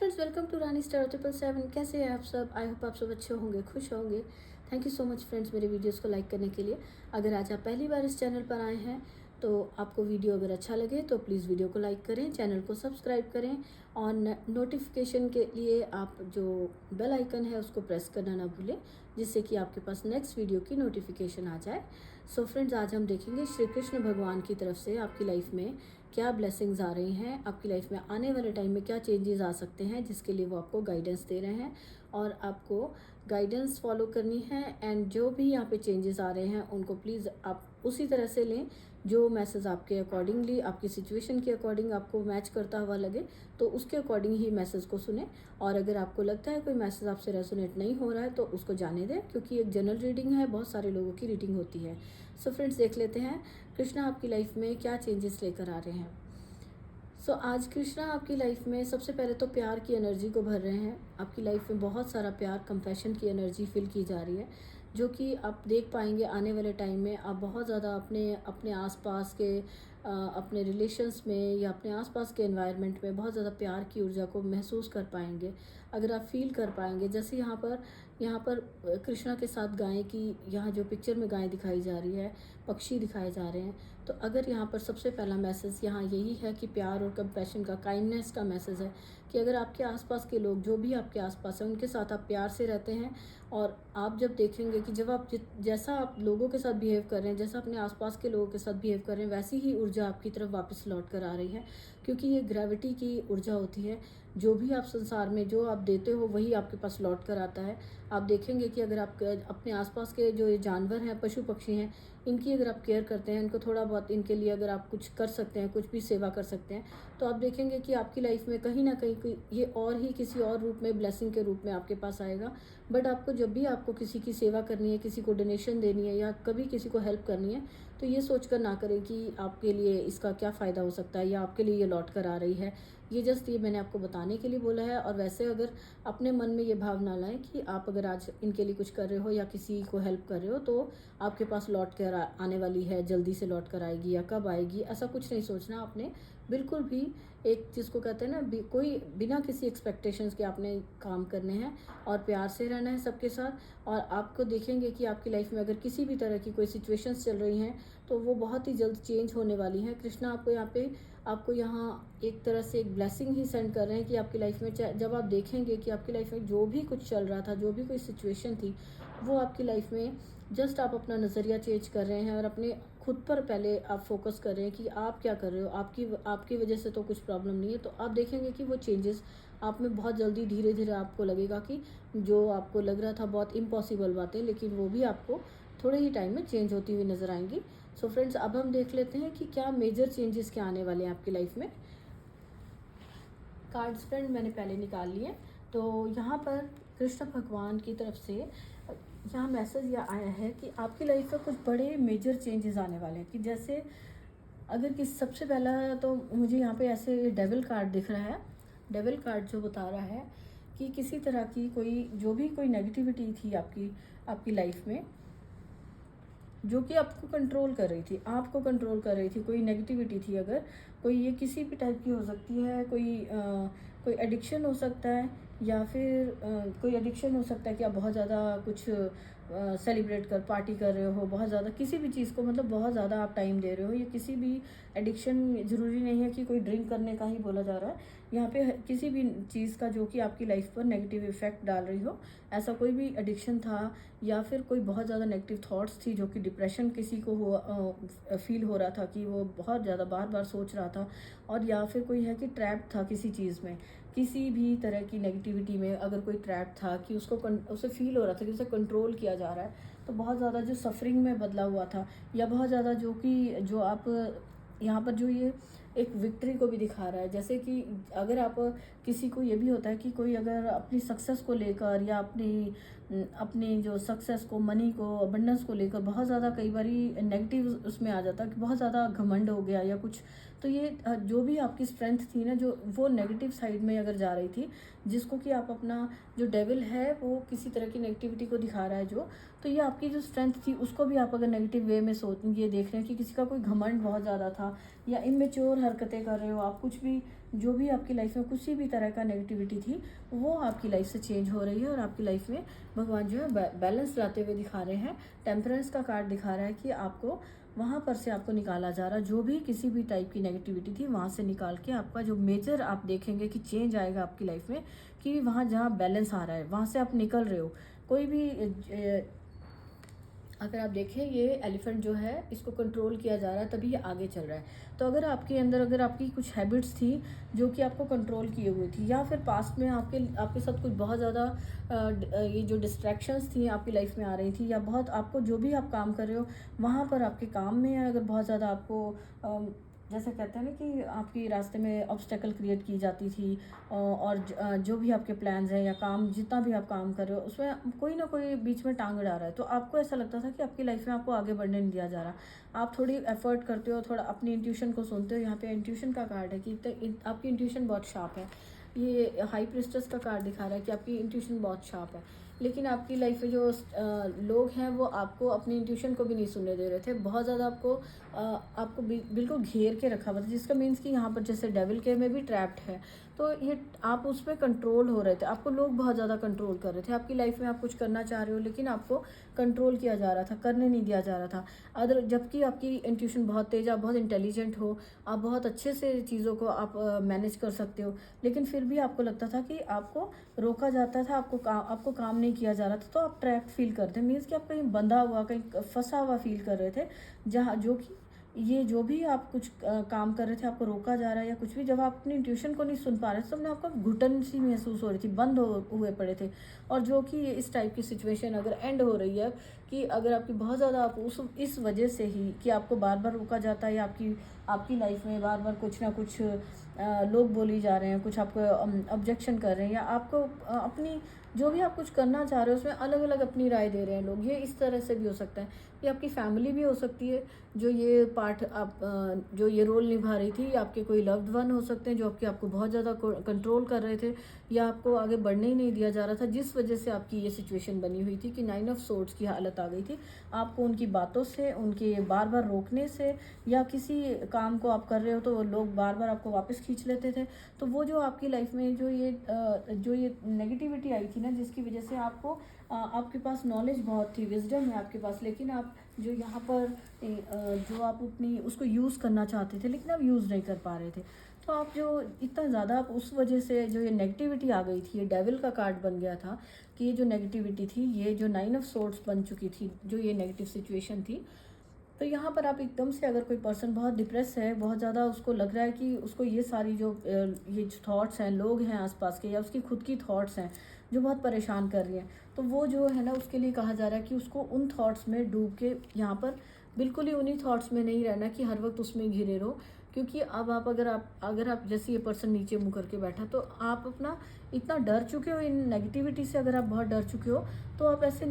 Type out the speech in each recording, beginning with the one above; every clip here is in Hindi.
Friends, welcome to Rani star 777। कैसे हैं आप सब? आई होप आप सब अच्छे होंगे, खुश होंगे। Thank you so much friends मेरे वीडियोस को लाइक करने के लिए। अगर आज आप पहली बार इस चैनल पर आए हैं तो आपको वीडियो अगर अच्छा लगे तो प्लीज़ वीडियो को लाइक करें, चैनल को सब्सक्राइब करें और नोटिफिकेशन के लिए आप जो बेल आइकन है उसको प्रेस करना ना भूलें, जिससे कि आपके पास नेक्स्ट वीडियो की नोटिफिकेशन आ जाए। सो फ्रेंड्स, आज हम देखेंगे श्री कृष्ण भगवान की तरफ से आपकी लाइफ में क्या ब्लेसिंग्स आ रही हैं, आपकी लाइफ में आने वाले टाइम में क्या चेंजेस आ सकते हैं, जिसके लिए वो आपको गाइडेंस दे रहे हैं और आपको गाइडेंस फॉलो करनी है। एंड जो भी यहाँ पे चेंजेस आ रहे हैं उनको प्लीज़ आप उसी तरह से लें जो मैसेज आपके अकॉर्डिंगली, आपकी सिचुएशन के अकॉर्डिंग आपको मैच करता हुआ लगे तो उसके अकॉर्डिंग ही मैसेज को सुने। और अगर आपको लगता है कोई मैसेज आपसे रेजोनेट नहीं हो रहा है तो उसको जाने दें, क्योंकि एक जनरल रीडिंग है, बहुत सारे लोगों की रीडिंग होती है। सो फ्रेंड्स, देख लेते हैं कृष्णा आपकी लाइफ में क्या चेंजेस लेकर आ रहे हैं। सो आज कृष्णा आपकी लाइफ में सबसे पहले तो प्यार की एनर्जी को भर रहे हैं। आपकी लाइफ में बहुत सारा प्यार, कंपैशन की एनर्जी फील की जा रही है, जो कि आप देख पाएंगे आने वाले टाइम में। आप बहुत ज़्यादा अपने अपने आसपास के अपने रिलेशंस में या अपने आसपास के एनवायरनमेंट में बहुत ज़्यादा प्यार की ऊर्जा को महसूस कर पाएंगे। अगर आप फील कर पाएंगे, जैसे यहाँ पर कृष्णा के साथ गाय की, यहाँ जो पिक्चर में गाय दिखाई जा रही है, पक्षी दिखाए जा रहे हैं, तो अगर यहाँ पर सबसे पहला मैसेज यहाँ यही है कि प्यार और कंपैशन का, काइंडनेस का मैसेज है कि अगर आपके आसपास के लोग, जो भी आपके आसपास हैं, उनके साथ आप प्यार से रहते हैं और आप जब देखेंगे कि जब आप जैसा आप लोगों के साथ बिहेव कर रहे हैं, जैसा अपने आसपास के लोगों के साथ बिहेव कर रहे हैं, वैसी ही ऊर्जा आपकी तरफ वापस लौट कर आ रही है। क्योंकि ये ग्रेविटी की ऊर्जा होती है, जो भी आप संसार में जो आप देते हो वही आपके पास लौट कर आता है। आप देखेंगे कि अगर आप अपने आसपास के जो ये जानवर हैं, पशु पक्षी हैं, इनकी अगर आप केयर करते हैं, इनको थोड़ा बहुत, इनके लिए अगर आप कुछ कर सकते हैं, कुछ भी सेवा कर सकते हैं, तो आप देखेंगे कि आपकी लाइफ में कहीं ना कहीं ये और ही किसी और रूप में, ब्लेसिंग के रूप में आपके पास आएगा। बट आपको जब भी आपको किसी की सेवा करनी है, किसी को डोनेशन देनी है या कभी किसी को हेल्प करनी है, तो ये सोचकर ना करें कि आपके लिए इसका क्या फ़ायदा हो सकता है या आपके लिए ये लौट कर आ रही है। ये जस्ट ये मैंने आपको बताने के लिए बोला है। और वैसे अगर अपने मन में ये भाव ना लाएं कि आप अगर आज इनके लिए कुछ कर रहे हो या किसी को हेल्प कर रहे हो तो आपके पास लौट कर आने वाली है, जल्दी से लौट कर आएगी या कब आएगी, ऐसा कुछ नहीं सोचना आपने बिल्कुल भी। एक चीज़ को कहते हैं ना, कोई बिना किसी एक्सपेक्टेशंस के आपने काम करने हैं और प्यार से रहना है सबके साथ। और आपको देखेंगे कि आपकी लाइफ में अगर किसी भी तरह की कोई सिचुएशंस चल रही हैं तो वो बहुत ही जल्द चेंज होने वाली हैं। कृष्णा आपको यहाँ एक तरह से एक ब्लेसिंग ही सेंड कर रहे हैं कि आपकी लाइफ में जब आप देखेंगे कि आपकी लाइफ में जो भी कुछ चल रहा था, जो भी कोई सिचुएशन थी, वो आपकी लाइफ में जस्ट आप अपना नज़रिया चेंज कर रहे हैं और अपने खुद पर पहले आप फोकस कर रहे हैं कि आप क्या कर रहे हो। आपकी वजह से तो कुछ प्रॉब्लम नहीं है, तो आप देखेंगे कि वो चेंजेस आप में बहुत जल्दी, धीरे धीरे आपको लगेगा कि जो आपको लग रहा था बहुत इम्पॉसिबल बातें, लेकिन वो भी आपको थोड़े ही टाइम में चेंज होती हुई नज़र आएंगी। सो फ्रेंड्स, अब हम देख लेते हैं कि क्या मेजर चेंजेस क्या आने वाले हैं आपकी लाइफ में। कार्ड्स फ्रेंड मैंने पहले निकाल लिए, तो यहाँ पर कृष्ण भगवान की तरफ से यहाँ मैसेज यह आया है कि आपकी लाइफ में कुछ बड़े मेजर चेंजेस आने वाले हैं। कि जैसे अगर सबसे पहला तो मुझे यहाँ पे ऐसे डेविल कार्ड दिख रहा है। डेविल कार्ड जो बता रहा है कि किसी तरह की कोई नेगेटिविटी थी आपकी लाइफ में, जो कि आपको कंट्रोल कर रही थी, कोई नेगेटिविटी थी। अगर कोई, ये किसी भी टाइप की हो सकती है, कोई एडिक्शन हो सकता है या फिर कोई एडिक्शन हो सकता है कि आप बहुत ज़्यादा कुछ पार्टी कर रहे हो, बहुत ज़्यादा किसी भी चीज़ को, मतलब बहुत ज़्यादा आप टाइम दे रहे हो। ये किसी भी एडिक्शन, ज़रूरी नहीं है कि कोई ड्रिंक करने का ही बोला जा रहा है यहाँ पे, किसी भी चीज़ का जो कि आपकी लाइफ पर नेगेटिव इफेक्ट डाल रही हो, ऐसा कोई भी एडिक्शन था या फिर कोई बहुत ज़्यादा नेगेटिव थॉट्स थी, जो कि डिप्रेशन किसी को फील हो रहा था कि वो बहुत ज़्यादा बार बार सोच रहा था, और या फिर कोई है कि ट्रैप था किसी चीज़ में, किसी भी तरह की नेगेटिविटी में अगर कोई ट्रैप था कि उसे फील हो रहा था कि उसे कंट्रोल किया जा रहा है, तो बहुत ज़्यादा जो सफरिंग में बदला हुआ था, या बहुत ज़्यादा जो आप यहाँ पर जो ये एक विक्ट्री को भी दिखा रहा है। जैसे कि अगर आप किसी को, ये भी होता है कि कोई अगर अपनी सक्सेस को लेकर या अपनी जो सक्सेस को, मनी को, अबंडेंस को लेकर बहुत ज़्यादा कई बारी नेगेटिव उसमें आ जाता है कि बहुत ज़्यादा घमंड हो गया या कुछ, तो ये जो भी आपकी स्ट्रेंथ थी ना, जो वो नेगेटिव साइड में अगर जा रही थी, जिसको कि आप अपना, जो डेविल है वो किसी तरह की नेगेटिविटी को दिखा रहा है जो, तो ये आपकी जो स्ट्रेंथ थी उसको भी आप अगर नेगेटिव वे में ये देख रहे हैं कि किसी का कोई घमंड बहुत ज़्यादा था या इमेच्योर हरकतें कर रहे हो आप, कुछ भी जो भी आपकी लाइफ में किसी भी तरह का नेगेटिविटी थी वो आपकी लाइफ से चेंज हो रही है, और आपकी लाइफ में भगवान जो है बैलेंस लाते हुए दिखा रहे हैं। टेम्परेंस का कार्ड दिखा रहा है कि आपको वहाँ पर से आपको निकाला जा रहा है, जो भी किसी भी टाइप की नेगेटिविटी थी वहाँ से निकाल के आपका जो मेजर आप देखेंगे कि चेंज आएगा आपकी लाइफ में, कि वहाँ जहाँ बैलेंस आ रहा है वहाँ से आप निकल रहे हो। कोई भी अगर आप देखें ये एलिफेंट जो है इसको कंट्रोल किया जा रहा है तभी ये आगे चल रहा है। तो अगर आपके अंदर अगर आपकी कुछ हैबिट्स थी जो कि आपको कंट्रोल किए हुए थी, या फिर पास्ट में आपके साथ कुछ बहुत ज़्यादा ये जो डिस्ट्रैक्शंस थी आपकी लाइफ में आ रही थी, या बहुत आपको जो भी आप काम कर रहे हो वहाँ पर आपके काम में अगर बहुत ज़्यादा आपको जैसे कहते हैं ना कि आपकी रास्ते में ऑब्स्टेकल क्रिएट की जाती थी, और जो भी आपके प्लान्स हैं या काम जितना भी आप काम कर रहे हो उसमें कोई ना कोई बीच में टांग अड़ा रहा है, तो आपको ऐसा लगता था कि आपकी लाइफ में आपको आगे बढ़ने नहीं दिया जा रहा। आप थोड़ी एफर्ट करते हो, थोड़ा अपनी इंट्यूशन को सुनते हो। यहाँ पे इंट्यूशन का कार्ड है कि आपकी इंट्यूशन बहुत शार्प है। ये हाई प्रिस्टेस का कार्ड दिखा रहा है कि आपकी इंट्यूशन बहुत शार्प है, लेकिन आपकी लाइफ में जो लोग हैं वो आपको अपनी इंट्यूशन को भी नहीं सुनने दे रहे थे। बहुत ज़्यादा आपको बिल्कुल घेर के रखा हुआ था, जिसका मीन्स कि यहाँ पर जैसे डेविल के में भी ट्रैप्ड है, तो ये आप उस पर कंट्रोल हो रहे थे। आपको लोग बहुत ज़्यादा कंट्रोल कर रहे थे आपकी लाइफ में। आप कुछ करना चाह रहे हो लेकिन आपको कंट्रोल किया जा रहा था, करने नहीं दिया जा रहा था। अदर जबकि आपकी इंट्यूशन बहुत तेज़, आप बहुत इंटेलिजेंट हो, आप बहुत अच्छे से चीज़ों को आप मैनेज कर सकते हो, लेकिन फिर भी आपको लगता था कि आपको रोका जाता था, आपको काम नहीं किया जा रहा था। तो आप ट्रैप्ड फील करते, मीन्स कि आप कहीं बंधा हुआ, कहीं फंसा हुआ फील कर रहे थे, जहाँ जो कि ये जो भी आप कुछ काम कर रहे थे आपको रोका जा रहा है या कुछ भी, जब आप अपनी ट्यूशन को नहीं सुन पा रहे थे तो अपने आपको घुटन सी महसूस हो रही थी, बंद हुए पड़े थे। और जो कि इस टाइप की सिचुएशन अगर एंड हो रही है कि अगर आपकी बहुत ज़्यादा आप इस वजह से ही कि आपको बार बार रोका जाता है, या आपकी लाइफ में बार बार कुछ ना कुछ लोग बोली जा रहे हैं, कुछ आपको ऑब्जेक्शन कर रहे हैं, या आपको अपनी जो भी आप कुछ करना चाह रहे हो उसमें अलग अलग अपनी राय दे रहे हैं लोग। ये इस तरह से भी हो सकता है, ये आपकी फैमिली भी हो सकती है जो ये पार्ट आप जो ये रोल निभा रही थी, आपके कोई लव्ड वन हो सकते हैं जो आपको बहुत ज़्यादा कंट्रोल कर रहे थे, या आपको आगे बढ़ने ही नहीं दिया जा रहा था, जिस वजह से आपकी ये सिचुएशन बनी हुई थी कि 9 ऑफ सोर्ड्स की हालत आ गई थी। आपको उनकी बातों से, उनके बार बार रोकने से, या किसी काम को आप कर रहे हो तो लोग बार बार आपको वापस खींच लेते थे। तो वो जो आपकी लाइफ में जो ये नेगेटिविटी आई थी ना, जिसकी वजह से आपके पास नॉलेज बहुत थी, विजडम है आपके पास, लेकिन आप जो यहाँ पर जो आप अपनी उसको यूज़ करना चाहते थे लेकिन आप यूज़ नहीं कर पा रहे थे। तो आप जो इतना ज़्यादा आप उस वजह से जो ये नेगेटिविटी आ गई थी, ये डेविल का कार्ड बन गया था कि ये जो नेगेटिविटी थी, ये जो 9 ऑफ सोर्ड्स बन चुकी थी, जो ये नेगेटिव सिचुएशन थी। तो यहाँ पर आप एकदम से, अगर कोई पर्सन बहुत डिप्रेस है, बहुत ज़्यादा उसको लग रहा है कि उसको ये सारी जो ये थॉट्स हैं, लोग हैं आसपास के, या उसकी खुद की थॉट्स हैं जो बहुत परेशान कर रही हैं, तो वो जो है ना उसके लिए कहा जा रहा है कि उसको उन थॉट्स में डूब के यहाँ पर बिल्कुल ही उन्हीं थॉट्स में नहीं रहना कि हर वक्त उसमें घिरे रहो। क्योंकि अब अगर आप जैसे ये पर्सन नीचे मुँह करके बैठा, तो आप अपना इतना डर चुके हो इन नेगेटिविटी से, अगर आप बहुत डर चुके हो तो आप ऐसे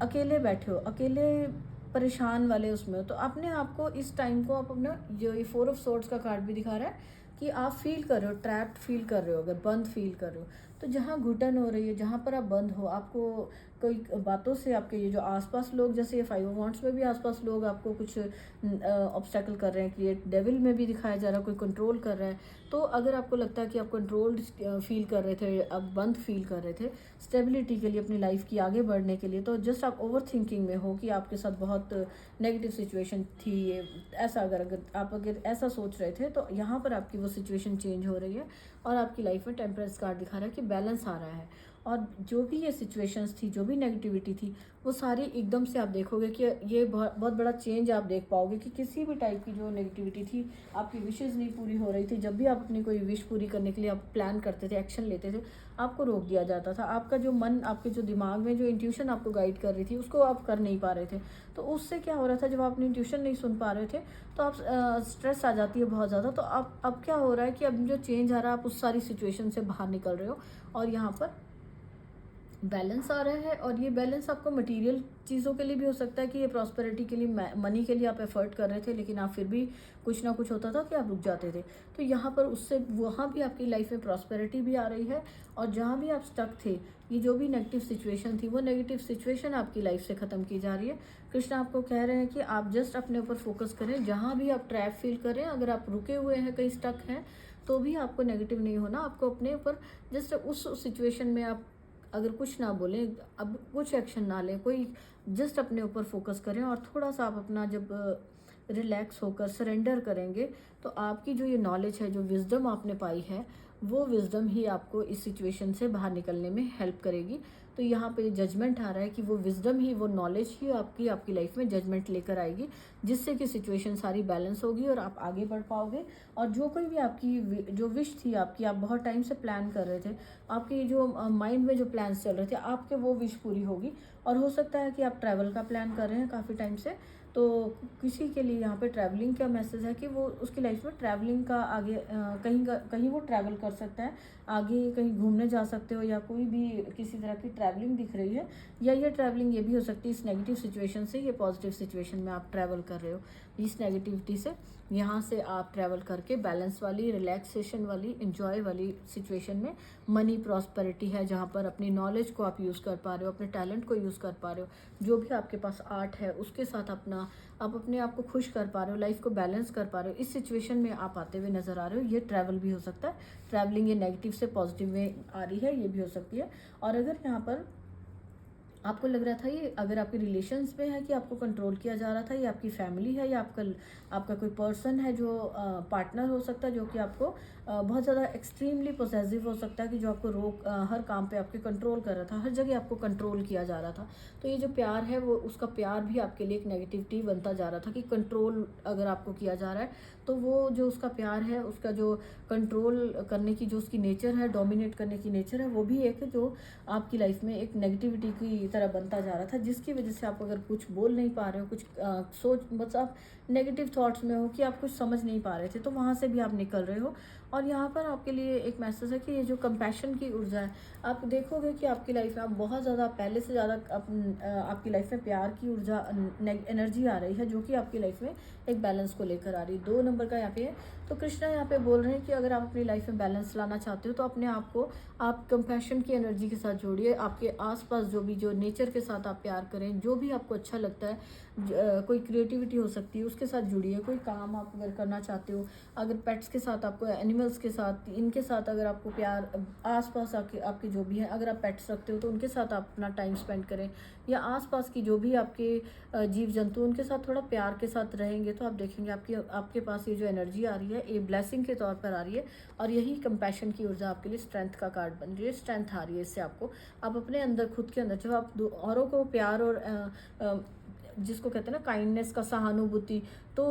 अकेले बैठे हो, अकेले परेशान वाले उसमें हो। तो अपने आप को इस टाइम को आप अपना, जो ये 4 ऑफ सोर्ड्स का कार्ड भी दिखा रहा है कि आप फील कर रहे हो, ट्रैप्ड फील कर रहे हो, अगर बंद फील कर रहे हो, तो जहाँ घुटन हो रही है, जहाँ पर आप बंद हो, आपको कोई बातों से आपके ये जो आसपास लोग, जैसे ये 5 ऑफ वांड्स में भी आसपास लोग आपको कुछ ऑब्स्टेकल कर रहे हैं क्रिएट, डेविल में भी दिखाया जा रहा है कोई कंट्रोल कर रहा है। तो अगर आपको लगता है कि आप कंट्रोल्ड फील कर रहे थे, आप बंद फील कर रहे थे स्टेबिलिटी के लिए, अपनी लाइफ की आगे बढ़ने के लिए, तो जस्ट आप ओवर थिंकिंग में हो कि आपके साथ बहुत नेगेटिव सिचुएशन थी ये, ऐसा अगर ऐसा सोच रहे थे, तो यहाँ पर आपकी वो सिचुएशन चेंज हो रही है और आपकी लाइफ में टेम्परेंस कार्ड दिखा रहा है कि बैलेंस आ रहा है। और जो भी ये सिचुएशंस थी, जो भी नेगेटिविटी थी, वो सारी एकदम से आप देखोगे कि ये बहुत बड़ा चेंज आप देख पाओगे कि किसी भी टाइप की जो नेगेटिविटी थी, आपकी विशेज़ नहीं पूरी हो रही थी, जब भी आप अपनी कोई विश पूरी करने के लिए आप प्लान करते थे, एक्शन लेते थे, आपको रोक दिया जाता था। आपका जो मन, आपके जो दिमाग में जो इंट्यूशन आपको गाइड कर रही थी, उसको आप कर नहीं पा रहे थे। तो उससे क्या हो रहा था, जब आप अपनी इंट्यूशन नहीं सुन पा रहे थे तो आप स्ट्रेस आ जाती है बहुत ज़्यादा। तो अब क्या हो रहा है कि अब जो चेंज आ रहा है, आप उस सारी सिचुएशन से बाहर निकल रहे हो और यहाँ पर बैलेंस आ रहा है। और ये बैलेंस आपको मटेरियल चीज़ों के लिए भी हो सकता है कि ये प्रॉस्पेरिटी के लिए, मनी के लिए आप एफर्ट कर रहे थे, लेकिन आप फिर भी कुछ ना कुछ होता था कि आप रुक जाते थे। तो यहाँ पर उससे वहाँ भी आपकी लाइफ में प्रॉस्पेरिटी भी आ रही है, और जहाँ भी आप स्टक थे, ये जो भी नेगेटिव सिचुएशन थी, वो नेगेटिव सिचुएशन आपकी लाइफ से ख़त्म की जा रही है। कृष्ण आपको कह रहे हैं कि आप जस्ट अपने ऊपर फोकस करें, जहाँ भी आप ट्रैप फील करें, अगर आप रुके हुए हैं, कहीं स्टक हैं, तो भी आपको नेगेटिव नहीं होना। आपको अपने ऊपर जस्ट उस सिचुएशन में आप अगर कुछ ना बोलें, अब कुछ एक्शन ना लें, कोई जस्ट अपने ऊपर फोकस करें और थोड़ा सा आप अपना जब रिलैक्स होकर सरेंडर करेंगे, तो आपकी जो ये नॉलेज है, जो विजडम आपने पाई है, वो विजडम ही आपको इस सिचुएशन से बाहर निकलने में हेल्प करेगी। तो यहाँ पे जजमेंट आ रहा है कि वो विजडम ही, वो नॉलेज ही आपकी लाइफ में जजमेंट लेकर आएगी, जिससे कि सिचुएशन सारी बैलेंस होगी और आप आगे बढ़ पाओगे। और जो कोई भी आपकी जो विश थी आपकी, आप बहुत टाइम से प्लान कर रहे थे, आपके जो माइंड में जो प्लान्स चल रहे थे आपके, वो विश पूरी होगी। और हो सकता है कि आप ट्रैवल का प्लान कर रहे हैं काफ़ी टाइम से, तो किसी के लिए यहाँ पे ट्रैवलिंग का मैसेज है कि वो उसकी लाइफ में ट्रैवलिंग का आगे कहीं वो ट्रैवल कर सकता है, आगे कहीं घूमने जा सकते हो, या कोई भी किसी तरह की ट्रैवलिंग दिख रही है। या ये ट्रैवलिंग ये भी हो सकती है इस नेगेटिव सिचुएशन से ये पॉजिटिव सिचुएशन में आप ट्रैवल कर रहे हो, इस नेगेटिविटी से यहाँ से आप ट्रैवल करके बैलेंस वाली, रिलैक्सेशन वाली, इंजॉय वाली सिचुएशन में मनी प्रॉस्पेरिटी है, जहाँ पर अपनी नॉलेज को आप यूज़ कर पा रहे हो, अपने टैलेंट को यूज़ कर पा रहे हो, जो भी आपके पास आर्ट है उसके साथ आप अपने आप को खुश कर पा रहे हो, लाइफ को बैलेंस कर पा रहे हो, इस सिचुएशन में आप आते हुए नज़र आ रहे हो। ये ट्रैवल भी हो सकता है, ट्रैवलिंग ये नेगेटिव से पॉजिटिव में आ रही है, ये भी हो सकती है। और अगर यहाँ पर आपको लग रहा था ये अगर आपके रिलेशंस में है कि आपको कंट्रोल किया जा रहा था, ये आपकी फैमिली है या आपका कोई पर्सन है जो पार्टनर हो सकता है, जो कि आपको बहुत ज़्यादा एक्सट्रीमली पोसेसिव हो सकता है, कि जो आपको हर काम पे आपके कंट्रोल कर रहा था, हर जगह आपको कंट्रोल किया जा रहा था। तो ये जो प्यार है वो, उसका प्यार भी आपके लिए एक नेगेटिविटी बनता जा रहा था, कि कंट्रोल अगर आपको किया जा रहा है, तो वो जो उसका प्यार है, उसका जो कंट्रोल करने की जो उसकी नेचर है, डोमिनेट करने की नेचर है, वो भी एक जो आपकी लाइफ में एक नेगेटिविटी की तरह बनता जा रहा था, जिसकी वजह से आप अगर कुछ बोल नहीं पा रहे हो, कुछ सोच, बस आप नेगेटिव थॉट्स में हो कि आप कुछ समझ नहीं पा रहे थे, तो वहाँ से भी आप निकल रहे हो। और यहाँ पर आपके लिए एक मैसेज है कि ये जो कंपैशन की ऊर्जा है, आप देखोगे कि आपकी लाइफ में आप बहुत ज़्यादा, पहले से ज़्यादा आपकी लाइफ में प्यार की ऊर्जा, एनर्जी आ रही है, जो कि आपकी लाइफ में एक बैलेंस को लेकर आ रही है। 2 नंबर का यहाँ पे है। तो कृष्णा यहाँ पे बोल रहे हैं कि अगर आप अपनी लाइफ में बैलेंस लाना चाहते हो, तो अपने आप को आप कंपैशन की एनर्जी के साथ जोड़िए। आपके आसपास जो नेचर के साथ आप प्यार करें, जो भी आपको अच्छा लगता है, कोई क्रिएटिविटी हो सकती है, उसके साथ जुड़िए। कोई काम आप अगर करना चाहते हो, अगर पेट्स के साथ, आपको एनिमल्स के साथ, इनके साथ अगर आपको प्यार, आसपास आपके जो भी हैं, अगर आप पेट्स रखते हो तो उनके साथ आप अपना टाइम स्पेंड करें, या आसपास की जो भी आपके जीव जंतु, उनके साथ थोड़ा प्यार के साथ रहेंगे, तो आप देखेंगे आपके पास ये जो एनर्जी आ रही है, ये ब्लेसिंग के तौर पर आ रही है। और यही कंपैशन की ऊर्जा आपके लिए स्ट्रेंथ का कार्ड बन रही है, स्ट्रेंथ आ रही है इससे आपको। आप अपने अंदर, खुद के अंदर, जब आप औरों को प्यार और जिसको कहते हैं ना काइंडनेस का, सहानुभूति, तो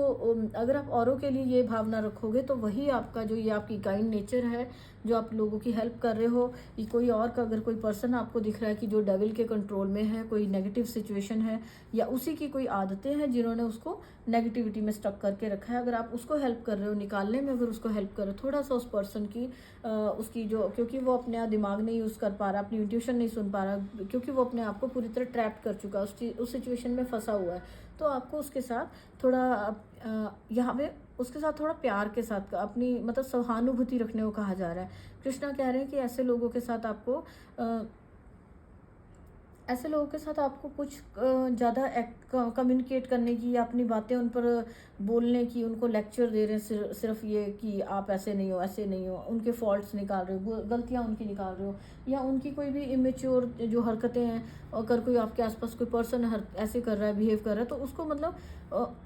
अगर आप औरों के लिए ये भावना रखोगे, तो वही आपका जो ये आपकी काइंड नेचर है, जो आप लोगों की हेल्प कर रहे हो, ये कोई और का अगर कोई पर्सन आपको दिख रहा है कि जो डेविल के कंट्रोल में है, कोई नेगेटिव सिचुएशन है, या उसी की कोई आदतें हैं जिन्होंने उसको नेगेटिविटी में स्टक करके रखा है, अगर आप उसको हेल्प कर रहे हो निकालने में, अगर उसको हेल्प कर रहे हो थोड़ा सा उस पर्सन की उसकी जो, क्योंकि वो अपना दिमाग नहीं यूज़ कर पा रहा, अपनी इंट्यूशन नहीं सुन पा रहा, क्योंकि वो अपने आप को पूरी तरह ट्रैप कर चुका है, उस सिचुएशन में फंसा हुआ है, तो आपको उसके साथ थोड़ा यहाँ पे उसके साथ थोड़ा प्यार के साथ अपनी मतलब सहानुभूति रखने को कहा जा रहा है। कृष्णा कह रहे हैं कि ऐसे लोगों के साथ आपको कुछ ज़्यादा कम्युनिकेट करने की, या अपनी बातें उन पर बोलने की, उनको लेक्चर दे रहे हैं, सिर्फ ये कि आप ऐसे नहीं हो, ऐसे नहीं हो, उनके फॉल्ट्स निकाल रहे हो, गलतियाँ उनकी निकाल रहे हो, या उनकी कोई भी इमेच्योर जो हरकतें हैं, अगर कोई आपके आसपास कोई पर्सन ऐसे कर रहा है, बिहेव कर रहा है, तो उसको मतलब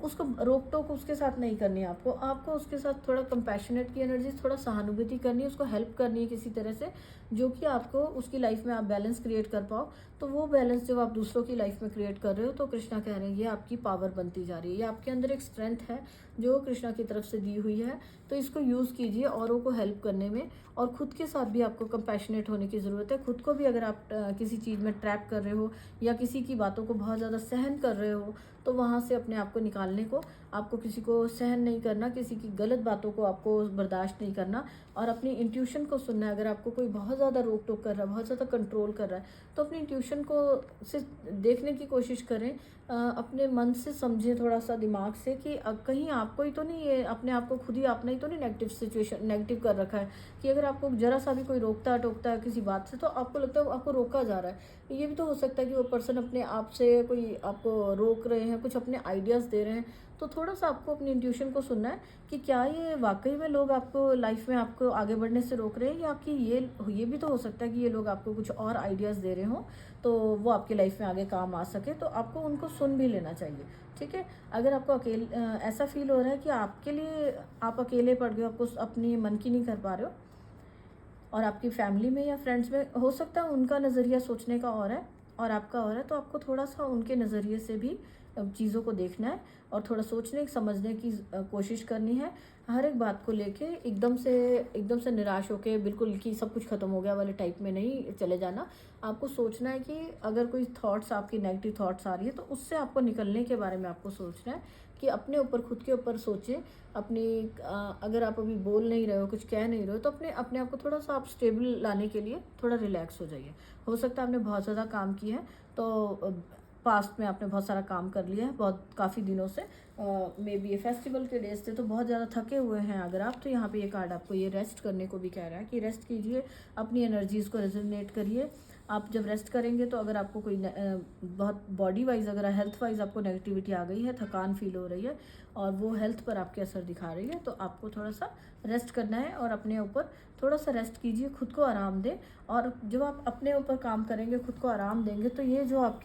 उसको रोक टोक उसके साथ नहीं करनी है। आपको उसके साथ थोड़ा कंपैशनेट की एनर्जी, थोड़ा सहानुभूति करनी है, उसको हेल्प करनी है किसी तरह से, जो कि आपको उसकी लाइफ में आप बैलेंस क्रिएट कर पाओ। तो वो बैलेंस जब आप दूसरों की लाइफ में क्रिएट कर रहे हो, तो कृष्णा कह रहे हैं ये आपकी पावर बनती जा रही है, ये आपके अंदर एक स्ट्रेंथ है जो कृष्णा की तरफ से दी हुई है। तो इसको यूज़ कीजिए औरों को हेल्प करने में, और खुद के साथ भी आपको कंपैशनेट होने की ज़रूरत है। खुद को भी अगर आप किसी चीज़ में ट्रैप कर रहे हो, या किसी की बातों को बहुत ज़्यादा सहन कर रहे हो, तो वहाँ से अपने आप को निकालने को, आपको किसी को सहन नहीं करना, किसी की गलत बातों को आपको बर्दाश्त नहीं करना, और अपनी इंट्यूशन को सुनना है। अगर आपको कोई बहुत ज़्यादा रोक टोक कर रहा है, बहुत ज़्यादा कंट्रोल कर रहा है, तो अपनी इंट्यूशन को से देखने की कोशिश करें, अपने मन से समझें, थोड़ा सा दिमाग से, कि कहीं आपको ही तो नहीं, ये अपने आप को खुद ही आपने ही तो नहीं नेगेटिव कर रखा है, कि अगर आपको ज़रा सा भी कोई रोकता टोकता है किसी बात से, तो आपको लगता है आपको रोका जा रहा है। ये भी तो हो सकता है कि वो पर्सन अपने आप से कोई आपको रोक रहे हैं, कुछ अपने आइडियाज़ दे रहे हैं। तो थोड़ा-सा आपको अपनी इंट्यूशन को सुनना है कि क्या ये वाक़ई में लोग आपको लाइफ़ में आपको आगे बढ़ने से रोक रहे हैं, या कि ये भी तो हो सकता है कि ये लोग आपको कुछ और आइडियाज़ दे रहे हों, तो वो आपकी लाइफ़ में आगे काम आ सके, तो आपको उनको सुन भी लेना चाहिए, ठीक है? अगर आपको ऐसा फ़ील हो रहा है कि आपके लिए आप अकेले पड़ गए हो, आपको अपनी मन की नहीं कर पा रहे हो, और आपकी फैमिली में या फ्रेंड्स में हो सकता है उनका नज़रिया सोचने का और है और आपका और है, तो आपको थोड़ा-सा उनके नज़रिए से भी चीज़ों को देखना है और थोड़ा सोचने समझने की कोशिश करनी है। हर एक बात को लेके एकदम से निराश होके बिल्कुल कि सब कुछ ख़त्म हो गया वाले टाइप में नहीं चले जाना। आपको सोचना है कि अगर कोई थॉट्स आपकी नेगेटिव थॉट्स आ रही है, तो उससे आपको निकलने के बारे में आपको सोचना है कि अपने ऊपर, खुद के ऊपर सोचें। अगर आप अभी बोल नहीं रहे हो, कुछ कह नहीं रहे हो, तो अपने अपने आप को थोड़ा-सा आप स्टेबल लाने के लिए थोड़ा रिलैक्स हो जाइए। हो सकता है आपने बहुत ज़्यादा काम किया है, तो पास्ट में आपने बहुत सारा काम कर लिया है, बहुत काफ़ी दिनों से, मे बी ये फेस्टिवल के डेज़ थे, तो बहुत ज़्यादा थके हुए हैं अगर आप, तो यहाँ पे ये कार्ड आपको ये रेस्ट करने को भी कह रहा है कि रेस्ट कीजिए, अपनी एनर्जीज़ को रेज़ोनेट करिए। आप जब रेस्ट करेंगे, तो अगर आपको बहुत बॉडी वाइज़, अगर हेल्थ वाइज़ आपको नेगेटिविटी आ गई है, थकान फ़ील हो रही है और वो हेल्थ पर आपके असर दिखा रही है, तो आपको थोड़ा-सा रेस्ट करना है और अपने ऊपर थोड़ा-सा रेस्ट कीजिए, खुद को आराम दें। और जब आप अपने ऊपर काम करेंगे, खुद को आराम देंगे, तो ये जो आप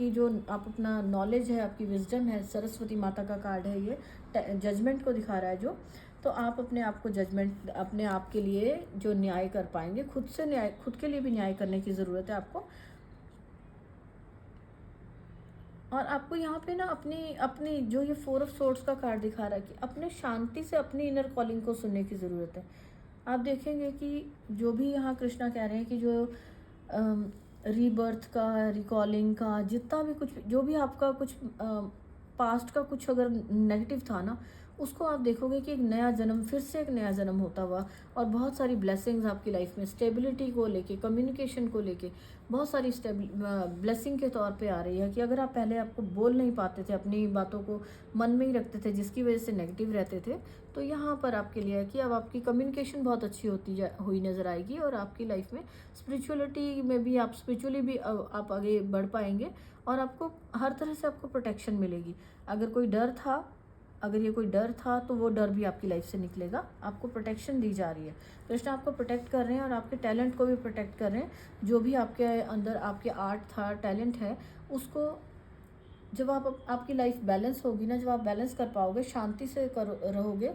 अपना नॉलेज है, आपकी विज़डम है, सरस्वती माता का कार्ड है ये, जजमेंट को दिखा रहा है जो, तो आप अपने आप को जजमेंट, अपने आप के लिए जो न्याय कर पाएँगे, खुद के लिए भी न्याय करने की ज़रूरत है आपको। और आपको यहाँ पे ना अपनी अपनी जो ये 4 ऑफ सोर्ड्स का कार्ड दिखा रहा है कि अपने शांति से अपनी इनर कॉलिंग को सुनने की ज़रूरत है। आप देखेंगे कि जो भी यहाँ कृष्णा कह रहे हैं कि जो रीबर्थ का, रिकॉलिंग का, जितना भी कुछ, जो भी आपका कुछ पास्ट का कुछ अगर नेगेटिव था ना, उसको आप देखोगे कि एक नया जन्म, फिर से एक नया जन्म होता हुआ, और बहुत सारी ब्लेसिंग्स आपकी लाइफ में स्टेबिलिटी को लेके, कम्युनिकेशन को लेके बहुत सारी ब्लेसिंग के तौर पे आ रही है। कि अगर आप पहले आपको बोल नहीं पाते थे, अपनी बातों को मन में ही रखते थे, जिसकी वजह से नेगेटिव रहते थे, तो यहाँ पर आपके लिए है कि अब आपकी कम्युनिकेशन बहुत अच्छी हुई नज़र आएगी, और आपकी लाइफ में स्पिरिचुअलिटी में भी आप स्पिरिचुअली भी आप आगे बढ़ पाएंगे, और आपको हर तरह से आपको प्रोटेक्शन मिलेगी। अगर कोई डर था, अगर ये कोई डर था, तो वो डर भी आपकी लाइफ से निकलेगा। आपको प्रोटेक्शन दी जा रही है, कृष्ण आपको प्रोटेक्ट कर रहे हैं, और आपके टैलेंट को भी प्रोटेक्ट कर रहे हैं। जो भी आपके अंदर आपके आर्ट था, टैलेंट है, उसको जब आपकी लाइफ बैलेंस होगी ना, जब आप बैलेंस कर पाओगे, शांति से रहोगे,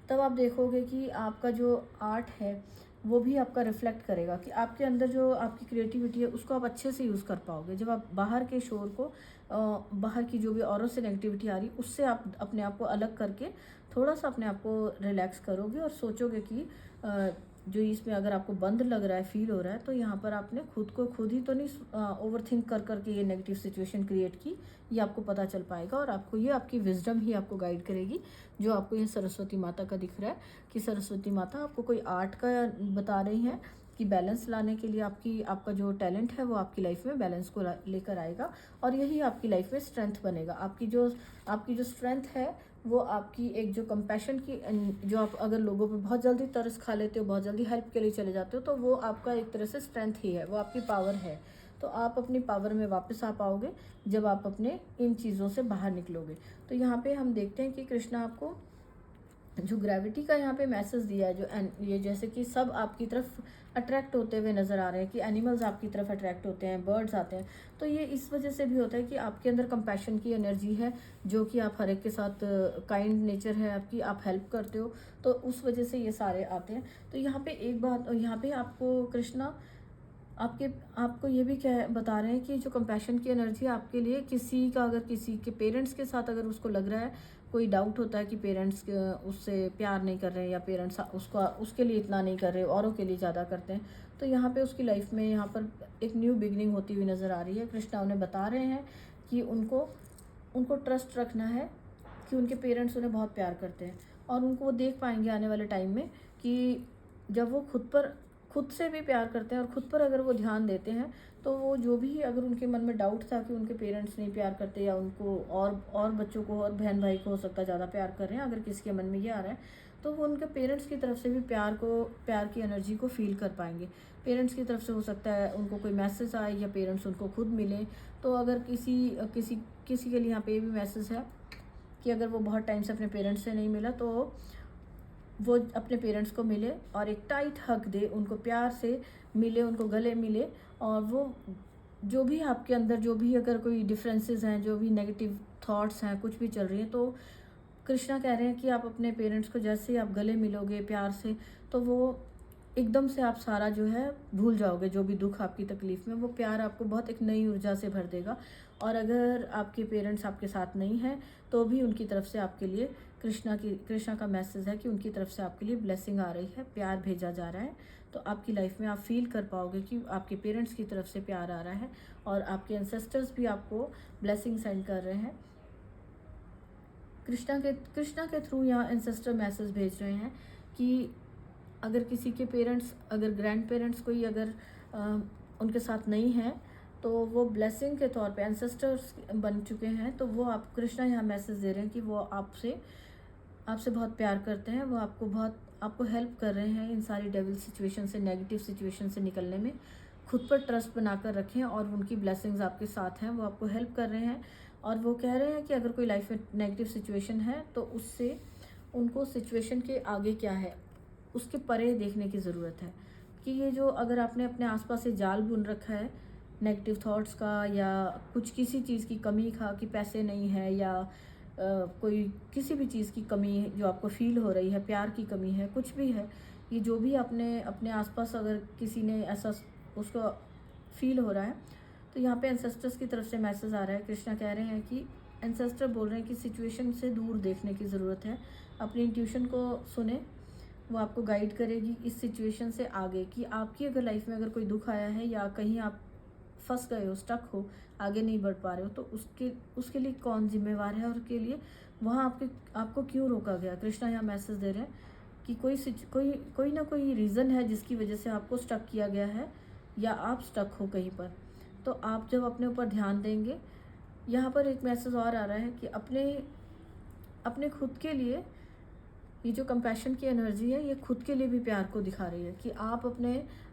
तब आप देखोगे कि आपका जो आर्ट है वो भी आपका रिफ्लेक्ट करेगा, कि आपके अंदर जो आपकी क्रिएटिविटी है उसको आप अच्छे से यूज़ कर पाओगे। जब आप बाहर के शोर को, बाहर की जो भी औरों से नेगेटिविटी आ रही, उससे आप अपने आप को अलग करके थोड़ा सा अपने आप को रिलैक्स करोगे, और सोचोगे कि जो इसमें अगर आपको बंद लग रहा है, फील हो रहा है, तो यहाँ पर आपने खुद को खुद ही तो नहीं ओवर थिंक कर करके ये नेगेटिव सिचुएशन क्रिएट की। ये आपको पता चल पाएगा, और आपको ये आपकी विजडम ही आपको गाइड करेगी। जो आपको ये सरस्वती माता का दिख रहा है कि सरस्वती माता आपको कोई आर्ट का बता रही हैं कि बैलेंस लाने के लिए आपका जो टैलेंट है वो आपकी लाइफ में बैलेंस को लेकर आएगा, और यही आपकी लाइफ में स्ट्रेंथ बनेगा। आपकी जो स्ट्रेंथ है, वो आपकी एक जो कंपैशन की, जो आप अगर लोगों पे बहुत जल्दी तरस खा लेते हो, बहुत जल्दी हेल्प के लिए चले जाते हो, तो वो आपका एक तरह से स्ट्रेंथ ही है, वो आपकी पावर है। तो आप अपनी पावर में वापस आ पाओगे जब आप अपने इन चीज़ों से बाहर निकलोगे। तो यहाँ पे हम देखते हैं कि कृष्णा आपको जो ग्रेविटी का यहाँ पे मैसेज दिया है, जो ये जैसे कि सब आपकी तरफ अट्रैक्ट होते हुए नज़र आ रहे हैं, कि एनिमल्स आपकी तरफ अट्रैक्ट होते हैं, बर्ड्स आते हैं। तो ये इस वजह से भी होता है कि आपके अंदर कंपैशन की एनर्जी है, जो कि आप हर एक के साथ काइंड नेचर है आपकी, आप हेल्प करते हो, तो उस वजह से ये सारे आते हैं। तो यहाँ पे एक बात, यहाँ पे आपको कृष्णा आपको ये भी बता रहे हैं कि जो कंपैशन की एनर्जी है आपके लिए, अगर किसी के पेरेंट्स के साथ अगर उसको लग रहा है, कोई डाउट होता है कि पेरेंट्स उससे प्यार नहीं कर रहे हैं, या पेरेंट्स उसके लिए इतना नहीं कर रहे, औरों के लिए ज़्यादा करते हैं, तो यहाँ पे उसकी लाइफ में यहाँ पर एक न्यू बिगनिंग होती हुई नज़र आ रही है। कृष्णा उन्हें बता रहे हैं कि उनको ट्रस्ट रखना है कि उनके पेरेंट्स उन्हें बहुत प्यार करते हैं, और उनको वो देख पाएंगे आने वाले टाइम में कि जब वो खुद से भी प्यार करते हैं, और खुद पर अगर वो ध्यान देते हैं, तो वो जो भी अगर उनके मन में डाउट था कि उनके पेरेंट्स नहीं प्यार करते, या उनको और बच्चों को और बहन भाई को हो सकता है ज़्यादा प्यार कर रहे हैं, अगर किसी के मन में ये आ रहा है, तो वो उनके पेरेंट्स की तरफ से भी प्यार की एनर्जी को फील कर पाएंगे। पेरेंट्स की तरफ से हो सकता है उनको कोई मैसेज आए या पेरेंट्स उनको खुद मिलें। तो अगर किसी किसी किसी के लिए यहाँ पे ये भी मैसेज है कि अगर वो बहुत टाइम से अपने पेरेंट्स से नहीं मिला तो वो अपने पेरेंट्स को मिले और एक टाइट हक दे, उनको प्यार से मिले, उनको गले मिले। और वो जो भी आपके अंदर जो भी अगर कोई डिफरेंसेस हैं, जो भी नेगेटिव थॉट्स हैं, कुछ भी चल रही हैं, तो कृष्णा कह रहे हैं कि आप अपने पेरेंट्स को जैसे ही आप गले मिलोगे प्यार से, तो वो एकदम से आप सारा जो है भूल जाओगे, जो भी दुख आपकी तकलीफ़ में, वो प्यार आपको बहुत एक नई ऊर्जा से भर देगा। और अगर आपके पेरेंट्स आपके साथ नहीं हैं तो भी उनकी तरफ से आपके लिए कृष्णा का मैसेज है कि उनकी तरफ से आपके लिए ब्लेसिंग आ रही है, प्यार भेजा जा रहा है। तो आपकी लाइफ में आप फील कर पाओगे कि आपके पेरेंट्स की तरफ से प्यार आ रहा है और आपके एंसेस्टर्स भी आपको ब्लेसिंग सेंड कर रहे हैं। कृष्णा के थ्रू यहाँ एंसेस्टर मैसेज भेज रहे हैं कि अगर किसी के पेरेंट्स, अगर ग्रैंड पेरेंट्स कोई अगर उनके साथ नहीं हैं तो वो ब्लेसिंग के तौर पे एंसेस्टर्स बन चुके हैं, तो वो आप कृष्णा यहाँ मैसेज दे रहे हैं कि वो आपसे बहुत प्यार करते हैं, वो आपको हेल्प कर रहे हैं इन सारी डेविल सिचुएशन से, नेगेटिव सिचुएशन से निकलने में। खुद पर ट्रस्ट बनाकर रखें और उनकी ब्लेसिंग्स आपके साथ हैं, वो आपको हेल्प कर रहे हैं। और वो कह रहे हैं कि अगर कोई लाइफ में नेगेटिव सिचुएशन है तो उससे उनको सिचुएशन के आगे क्या है उसके परे देखने की ज़रूरत है। कि ये जो अगर आपने अपने आसपास से जाल बुन रखा है नेगेटिव थॉट्स का, या कुछ किसी चीज़ की कमी का, कि पैसे नहीं है या कोई किसी भी चीज़ की कमी जो आपको फील हो रही है, प्यार की कमी है, कुछ भी है, ये जो भी आपने अपने आसपास अगर किसी ने ऐसा उसको फील हो रहा है, तो यहाँ पे एंसेस्टर्स की तरफ से मैसेज आ रहा है। कृष्णा कह रहे हैं कि एंसेस्टर बोल रहे हैं कि सिचुएशन से दूर देखने की ज़रूरत है, अपनी इंट्यूशन को सुने, वो आपको गाइड करेगी इस सिचुएशन से आगे। कि आपकी अगर लाइफ में अगर कोई दुख आया है या कहीं आप फंस गए हो, स्टक हो, आगे नहीं बढ़ पा रहे हो, तो उसके लिए कौन जिम्मेवार है और के लिए वहाँ आपको क्यों रोका गया। कृष्णा यहाँ मैसेज दे रहे हैं कि कोई ना कोई रीज़न है जिसकी वजह से आपको स्टक किया गया है या आप स्टक हो कहीं पर। तो आप जब अपने ऊपर ध्यान देंगे, यहाँ पर एक मैसेज और आ रहा है कि अपने खुद के लिए ये जो कंपैशन की एनर्जी है, ये खुद के लिए भी प्यार को दिखा रही है। कि आप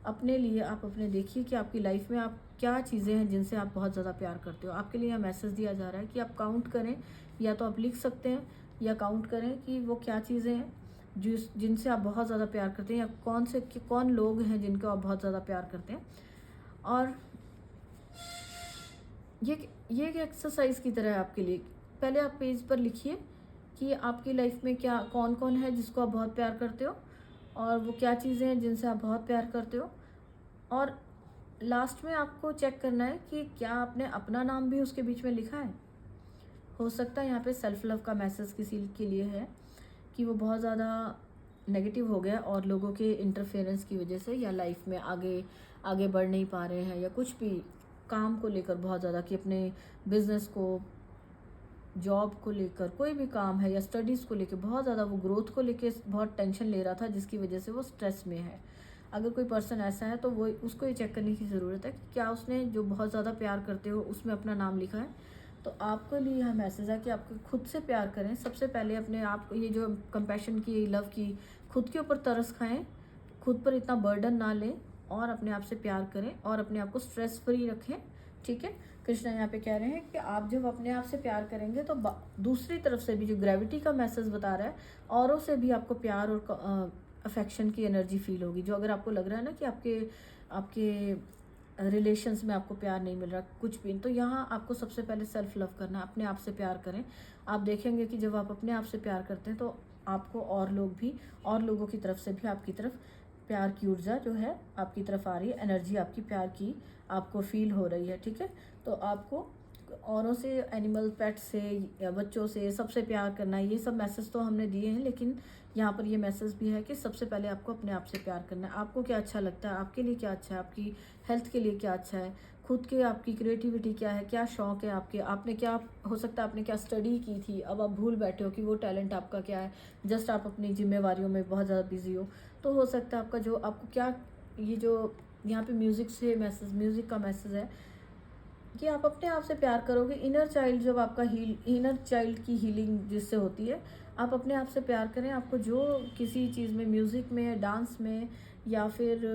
अपने लिए आप अपने देखिए कि आपकी लाइफ में आप क्या चीज़ें हैं जिनसे आप बहुत ज़्यादा प्यार करते हो। आपके लिए यह मैसेज दिया जा रहा है कि आप काउंट करें, या तो आप लिख सकते हैं या काउंट करें कि वो क्या चीज़ें हैं जिनसे आप बहुत ज़्यादा प्यार करते हैं, या कौन लोग हैं जिनको आप बहुत ज़्यादा प्यार करते हैं। और ये एक एक्सरसाइज की तरह है आपके लिए। पहले आप पेज पर लिखिए कि आपकी लाइफ में कौन है जिसको आप बहुत प्यार करते हो, और वो क्या चीज़ें हैं जिनसे आप बहुत प्यार करते हो। और लास्ट में आपको चेक करना है कि क्या आपने अपना नाम भी उसके बीच में लिखा है। हो सकता है यहाँ पे सेल्फ लव का मैसेज किसी के लिए है कि वो बहुत ज़्यादा नेगेटिव हो गया और लोगों के इंटरफेरेंस की वजह से, या लाइफ में आगे बढ़ नहीं पा रहे हैं, या कुछ भी काम को लेकर बहुत ज़्यादा, कि अपने बिजनेस को, जॉब को लेकर कोई भी काम है, या स्टडीज़ को लेकर बहुत ज़्यादा वो ग्रोथ को लेकर बहुत टेंशन ले रहा था, जिसकी वजह से वो स्ट्रेस में है। अगर कोई पर्सन ऐसा है तो वो उसको ये चेक करने की ज़रूरत है कि क्या उसने जो बहुत ज़्यादा प्यार करते हो उसमें अपना नाम लिखा है। तो आपके लिए यह मैसेज है कि आपको खुद से प्यार करें। सबसे पहले अपने आप को, ये जो कंपैशन की, लव की, खुद के ऊपर तरस खाएं, खुद पर इतना बर्डन ना लें और अपने आप से प्यार करें और अपने आप को स्ट्रेस फ्री रखें। ठीक है, कृष्णा यहाँ पे कह रहे हैं कि आप जब अपने आप से प्यार करेंगे तो दूसरी तरफ से भी जो ग्रेविटी का मैसेज बता रहा है, औरों से भी आपको प्यार और अफेक्शन की एनर्जी फील होगी। जो अगर आपको लग रहा है ना कि आपके रिलेशंस में आपको प्यार नहीं मिल रहा कुछ भी, तो यहाँ आपको सबसे पहले सेल्फ लव करना है, अपने आप से प्यार करें। आप देखेंगे कि जब आप अपने आप से प्यार करते हैं तो आपको और लोगों की तरफ से भी आपकी तरफ प्यार की ऊर्जा जो है आपकी तरफ आ रही है, एनर्जी आपकी प्यार की आपको फील हो रही है। ठीक है, तो आपको औरों से, एनिमल, पेट से या बच्चों से सबसे प्यार करना है। ये सब मैसेज तो हमने दिए हैं, लेकिन यहाँ पर ये मैसेज भी है कि सबसे पहले आपको अपने आप से प्यार करना है। आपको क्या अच्छा लगता है, आपके लिए क्या अच्छा है, आपकी हेल्थ के लिए क्या अच्छा है, खुद के आपकी क्रिएटिविटी क्या है, क्या शौक़ है आपने क्या, हो सकता है आपने क्या स्टडी की थी, अब आप भूल बैठे हो कि वो टैलेंट आपका क्या है, जस्ट आप अपनी जिम्मेवारियों में बहुत ज़्यादा बिजी हो। तो हो सकता है आपका जो आपको क्या, ये जो यहाँ पे म्यूज़िक का मैसेज है कि आप अपने आप से प्यार करोगे। इनर चाइल्ड जब आपका इनर चाइल्ड की हीलिंग जिससे होती है, आप अपने आप से प्यार करें। आपको जो किसी चीज़ में, म्यूज़िक में, डांस में, या फिर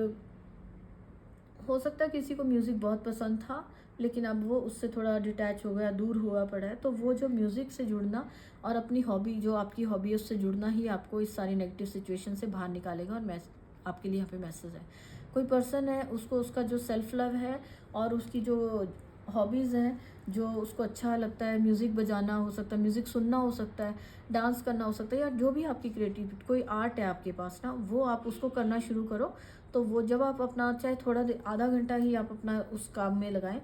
हो सकता है किसी को म्यूज़िक बहुत पसंद था लेकिन अब वो उससे थोड़ा डिटैच हो गया, दूर हुआ पड़ा है, तो वो जो म्यूज़िक से जुड़ना और अपनी हॉबी, जो आपकी हॉबी है उससे जुड़ना ही आपको इस सारी नेगेटिव सिचुएशन से बाहर निकालेगा। और आपके लिए यहाँ पे मैसेज है, कोई पर्सन है, उसको उसका जो सेल्फ लव है और उसकी जो हॉबीज़ हैं, जो उसको अच्छा लगता है, म्यूज़िक बजाना हो सकता है, म्यूज़िक सुनना हो सकता है, डांस करना हो सकता है, या जो भी आपकी क्रिएटिविटी, कोई आर्ट है आपके पास ना, वो आप उसको करना शुरू करो। तो वो जब आप अपना, चाहे थोड़ा आधा घंटा ही आप अपना उस काम में लगाएं,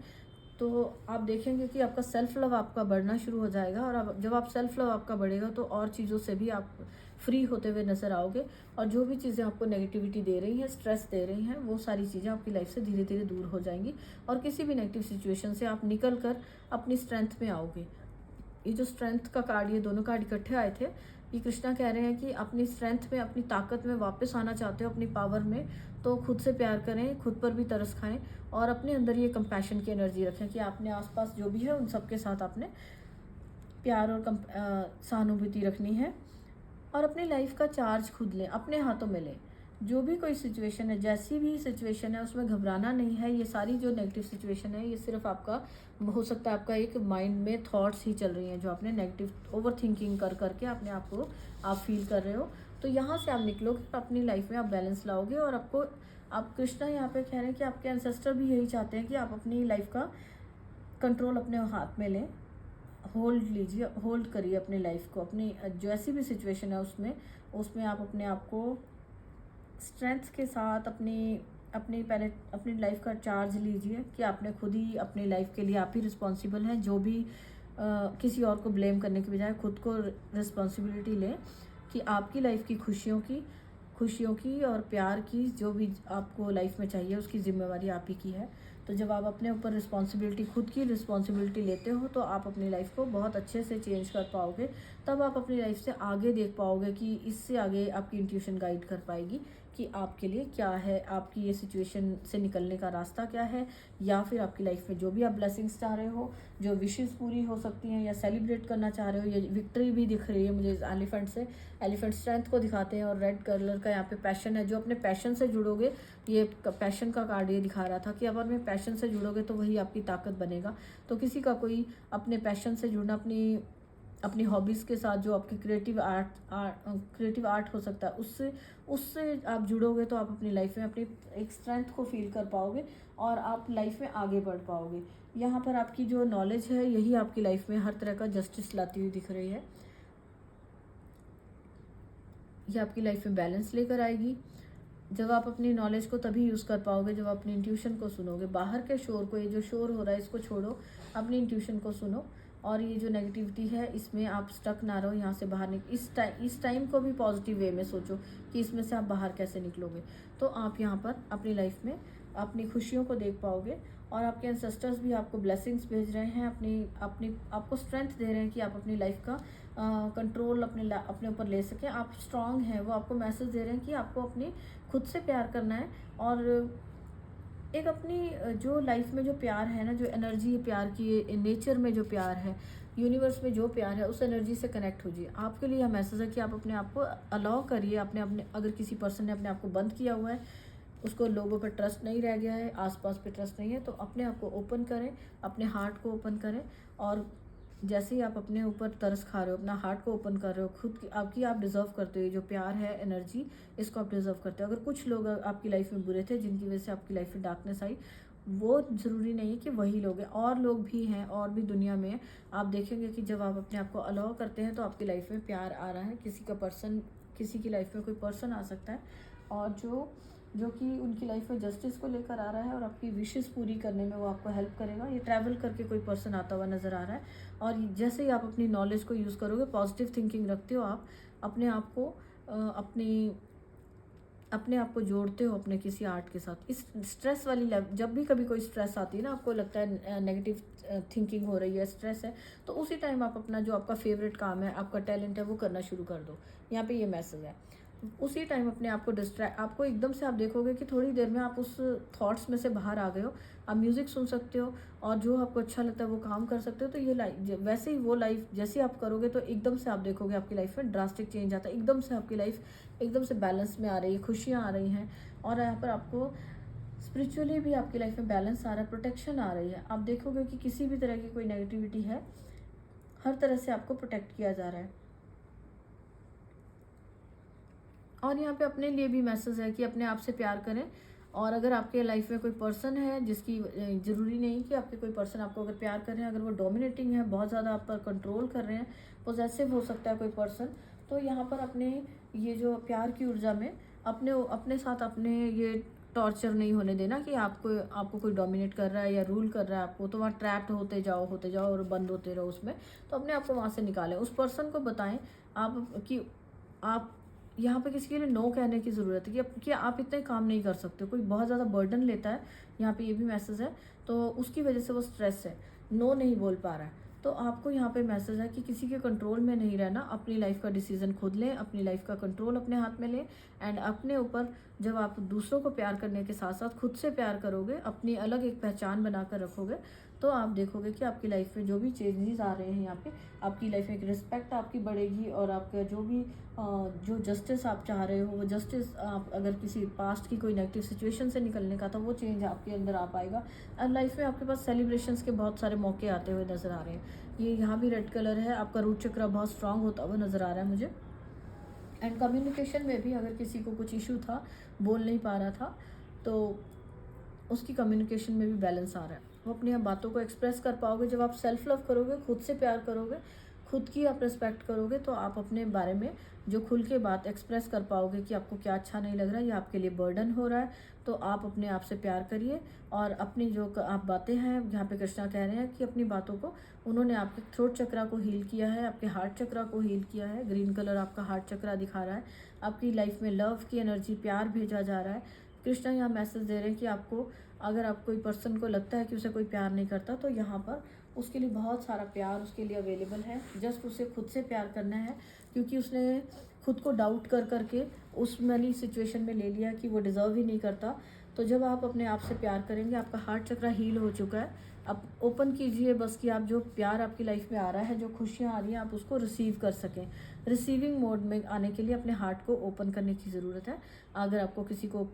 तो आप देखेंगे कि आपका सेल्फ लव आपका बढ़ना शुरू हो जाएगा। और जब आप सेल्फ लव आपका बढ़ेगा तो और चीज़ों से भी आप फ्री होते हुए नज़र आओगे, और जो भी चीज़ें आपको नेगेटिविटी दे रही हैं, स्ट्रेस दे रही हैं, वो सारी चीज़ें आपकी लाइफ से धीरे धीरे दूर हो जाएंगी, और किसी भी नेगेटिव सिचुएशन से आप निकल कर अपनी स्ट्रेंथ में आओगे। ये जो स्ट्रेंथ का कार्ड, ये दोनों कार्ड इकट्ठे आए थे, ये कृष्णा कह रहे हैं कि अपनी स्ट्रेंथ में, अपनी ताकत में वापस आना चाहते हो, अपनी पावर में, तो खुद से प्यार करें, खुद पर भी तरस खाएं, और अपने अंदर ये कंपैशन की एनर्जी रखें कि आपने आसपास जो भी है उन सबके साथ आपने प्यार और सहानुभूति रखनी है, और अपनी लाइफ का चार्ज खुद लें, अपने हाथों में लें। जो भी कोई सिचुएशन है, जैसी भी सिचुएशन है, उसमें घबराना नहीं है। ये सारी जो नेगेटिव सिचुएशन है, ये सिर्फ आपका, हो सकता है आपका एक माइंड में थॉट्स ही चल रही हैं, जो आपने नेगेटिव ओवर थिंकिंग कर करके अपने आप को आप फील कर रहे हो। तो यहाँ से आप निकलोगे, अपनी लाइफ में आप बैलेंस लाओगे, और आपको, आप कृष्णा यहाँ पे कह रहे हैं कि आपके एंसेस्टर भी यही चाहते हैं कि आप अपनी लाइफ का कंट्रोल अपने हाथ में लें। होल्ड लीजिए, होल्ड करिए अपनी लाइफ को, अपनी जो ऐसी भी सिचुएशन है उसमें आप अपने आप को स्ट्रेंथ के साथ पहले अपनी लाइफ का चार्ज लीजिए, कि आपने खुद ही अपनी लाइफ के लिए आप ही रिस्पॉन्सिबल हैं। जो भी किसी और को ब्लेम करने के बजाय खुद को रिस्पॉन्सिबिलिटी लें कि आपकी लाइफ की खुशियों की और प्यार की, जो भी आपको लाइफ में चाहिए, उसकी जिम्मेवारी आप ही की है। तो जब आप अपने ऊपर रिस्पॉन्सिबिलिटी, खुद की रिस्पॉन्सिबिलिटी लेते हो, तो आप अपनी लाइफ को बहुत अच्छे से चेंज कर पाओगे। तब आप अपनी लाइफ से आगे देख पाओगे कि इससे आगे आपकी इंट्यूशन गाइड कर पाएगी कि आपके लिए क्या है, आपकी ये सिचुएशन से निकलने का रास्ता क्या है, या फिर आपकी लाइफ में जो भी आप ब्लेसिंग्स चाह रहे हो, जो विशेस पूरी हो सकती हैं, या सेलिब्रेट करना चाह रहे हो। ये विक्ट्री भी दिख रही है मुझे एलिफेंट से, एलिफेंट स्ट्रेंथ को दिखाते हैं, और रेड कलर का यहाँ पे पैशन है। जो अपने पैशन से जुड़ोगे, ये पैशन का कार्ड ये दिखा रहा था कि अगर में पैशन से जुड़ोगे तो वही आपकी ताकत बनेगा। तो किसी का कोई अपने पैशन से जुड़ना, अपनी हॉबीज़ के साथ, जो आपकी क्रिएटिव आर्ट हो सकता है, उससे आप जुड़ोगे, तो आप अपनी लाइफ में अपनी एक स्ट्रेंथ को फील कर पाओगे, और आप लाइफ में आगे बढ़ पाओगे। यहाँ पर आपकी जो नॉलेज है, यही आपकी लाइफ में हर तरह का जस्टिस लाती हुई दिख रही है। ये आपकी लाइफ में बैलेंस लेकर आएगी। जब आप अपनी नॉलेज को तभी यूज़ कर पाओगे जब अपनी इंट्यूशन को सुनोगे। बाहर के शोर को, ये जो शोर हो रहा है, इसको छोड़ो, अपनी इंट्यूशन को सुनो, और ये जो नेगेटिविटी है, इसमें आप स्टक ना रहो, यहाँ से बाहर इस टाइम को भी पॉजिटिव वे में सोचो कि इसमें से आप बाहर कैसे निकलोगे। तो आप यहाँ पर अपनी लाइफ में अपनी खुशियों को देख पाओगे, और आपके एंसेस्टर्स भी आपको ब्लेसिंग्स भेज रहे हैं, आपको स्ट्रेंथ दे रहे हैं कि आप अपनी लाइफ का कंट्रोल अपने ऊपर ले सकें। आप स्ट्रांग हैं, वो आपको मैसेज दे रहे हैं कि आपको अपनी खुद से प्यार करना है, और एक अपनी जो लाइफ में जो प्यार है ना, जो एनर्जी है प्यार की, नेचर में जो प्यार है, यूनिवर्स में जो प्यार है, उस एनर्जी से कनेक्ट होइए। आपके लिए यह मैसेज है कि आप अपने आप को अलाउ करिए, अपने अगर किसी पर्सन ने अपने आप को बंद किया हुआ है, उसको लोगों पर ट्रस्ट नहीं रह गया है, आसपास पे ट्रस्ट नहीं है, तो अपने आप को ओपन करें, अपने हार्ट को ओपन करें। और जैसे ही आप अपने ऊपर तरस खा रहे हो, अपना हार्ट को ओपन कर रहे हो, खुद की आप डिज़र्व करते हो, जो प्यार है, एनर्जी, इसको आप डिज़र्व करते हो। अगर कुछ लोग आपकी लाइफ में बुरे थे, जिनकी वजह से आपकी लाइफ में डार्कनेस आई, वो ज़रूरी नहीं है कि वही लोग हैं, और लोग भी हैं, और भी दुनिया में आप देखेंगे कि जब आप अपने आप को अलाउ करते हैं, तो आपकी लाइफ में प्यार आ रहा है। किसी की लाइफ में कोई पर्सन आ सकता है, और जो कि उनकी लाइफ में जस्टिस को लेकर आ रहा है, और आपकी विशेस पूरी करने में वो आपको हेल्प करेगा। ये ट्रैवल करके कोई पर्सन आता हुआ नज़र आ रहा है, और जैसे ही आप अपनी नॉलेज को यूज़ करोगे, पॉजिटिव थिंकिंग रखते हो, आप अपने आप को अपने आप को जोड़ते हो अपने किसी आर्ट के साथ। इस स्ट्रेस वाली जब भी कभी कोई स्ट्रेस आती है ना, आपको लगता है नेगेटिव थिंकिंग हो रही है, स्ट्रेस है, तो उसी टाइम आप अपना जो आपका फेवरेट काम है, आपका टैलेंट है, वो करना शुरू कर दो। यहाँ पे ये मैसेज है। उसी टाइम अपने आप को डिस्ट्रैक्ट, आपको एकदम से आप देखोगे कि थोड़ी देर में आप उस थॉट्स में से बाहर आ गए हो। आप म्यूज़िक सुन सकते हो और जो आपको अच्छा लगता है वो काम कर सकते हो। तो ये लाइफ वैसे ही वो लाइफ जैसे आप करोगे तो एकदम से आप देखोगे आपकी लाइफ में ड्रास्टिक चेंज आता है। एकदम से आपकी लाइफ एकदम से बैलेंस में आ रही है, खुशियाँ आ रही हैं और यहाँ पर आपको स्पिरिचुअली भी आपकी लाइफ में बैलेंस आ रहा है, प्रोटेक्शन आ रही है। आप देखोगे कि किसी भी तरह की कोई नेगेटिविटी है, हर तरह से आपको प्रोटेक्ट किया जा रहा है। और यहाँ पे अपने लिए भी मैसेज है कि अपने आप से प्यार करें। और अगर आपके लाइफ में कोई पर्सन है जिसकी ज़रूरी नहीं कि आपके कोई पर्सन आपको अगर प्यार कर रहे हैं, अगर वो डोमिनेटिंग है, बहुत ज़्यादा आप पर कंट्रोल कर रहे हैं, पॉसेसिव हो सकता है कोई पर्सन, तो यहाँ पर अपने ये जो प्यार की ऊर्जा में अपने अपने साथ अपने ये टॉर्चर नहीं होने देना कि आपको कोई डोमिनेट कर रहा है या रूल कर रहा है आपको, तो वहाँ ट्रैप्ड होते जाओ और बंद होते रहो उसमें। तो अपने आप को वहाँ से निकालें, उस पर्सन को बताएं आप कि आप यहाँ पे किसी के लिए नो कहने की ज़रूरत है कि आप इतने काम नहीं कर सकते। कोई बहुत ज़्यादा बर्डन लेता है, यहाँ पे ये भी मैसेज है, तो उसकी वजह से वो स्ट्रेस है, नो नहीं बोल पा रहा है। तो आपको यहाँ पे मैसेज है कि किसी के कंट्रोल में नहीं रहना, अपनी लाइफ का डिसीजन खुद लें, अपनी लाइफ का कंट्रोल अपने हाथ में लें। एंड अपने ऊपर जब आप दूसरों को प्यार करने के साथ साथ खुद से प्यार करोगे, अपनी अलग एक पहचान बनाकर रखोगे, तो आप देखोगे कि आपकी लाइफ में जो भी चेंजेस आ रहे हैं, यहाँ पे आपकी लाइफ में एक रिस्पेक्ट आपकी बढ़ेगी और आपका जो भी जो जस्टिस आप चाह रहे हो वो जस्टिस, आप अगर किसी पास्ट की कोई नेगेटिव सिचुएशन से निकलने का, तो वो चेंज आपके अंदर आ पाएगा। और लाइफ में आपके पास सेलिब्रेशंस के बहुत सारे मौके आते हुए नज़र आ रहे हैं। ये यहाँ भी रेड कलर है, आपका रूट चक्र बहुत स्ट्रांग होता हुआ नज़र आ रहा है मुझे। एंड कम्युनिकेशन में भी अगर किसी को कुछ इशू था, बोल नहीं पा रहा था, तो उसकी कम्युनिकेशन में भी बैलेंस आ रहा है। वो अपनी बातों को एक्सप्रेस कर पाओगे जब आप सेल्फ लव करोगे, खुद से प्यार करोगे, खुद की आप रिस्पेक्ट करोगे, तो आप अपने बारे में जो खुल के बात एक्सप्रेस कर पाओगे कि आपको क्या अच्छा नहीं लग रहा है या आपके लिए बर्डन हो रहा है। तो आप अपने आप से प्यार करिए और अपनी जो आप बातें हैं, यहाँ पे कृष्णा कह रहे हैं कि अपनी बातों को उन्होंने आपके थ्रोट चक्रा को हील किया है, आपके हार्ट चक्रा को हील किया है। ग्रीन कलर आपका हार्ट चक्रा दिखा रहा है। आपकी लाइफ में लव की एनर्जी, प्यार भेजा जा रहा है। कृष्णा यहाँ मैसेज दे रहे हैं कि आपको, अगर आप कोई पर्सन को लगता है कि उसे कोई प्यार नहीं करता, तो यहाँ पर उसके लिए बहुत सारा प्यार उसके लिए अवेलेबल है। जस्ट उसे खुद से प्यार करना है, क्योंकि उसने खुद को डाउट कर करके उस वाली सिचुएशन में ले लिया कि वो डिज़र्व ही नहीं करता। तो जब आप अपने आप से प्यार करेंगे, आपका हार्ट चक्रा हील हो चुका है, आप ओपन कीजिए बस कि आप जो प्यार आपकी लाइफ में आ रहा है, जो खुशियाँ आ रही हैं, आप उसको रिसीव कर सकें। रिसीविंग मोड में आने के लिए अपने हार्ट को ओपन करने की ज़रूरत है। अगर आपको किसी को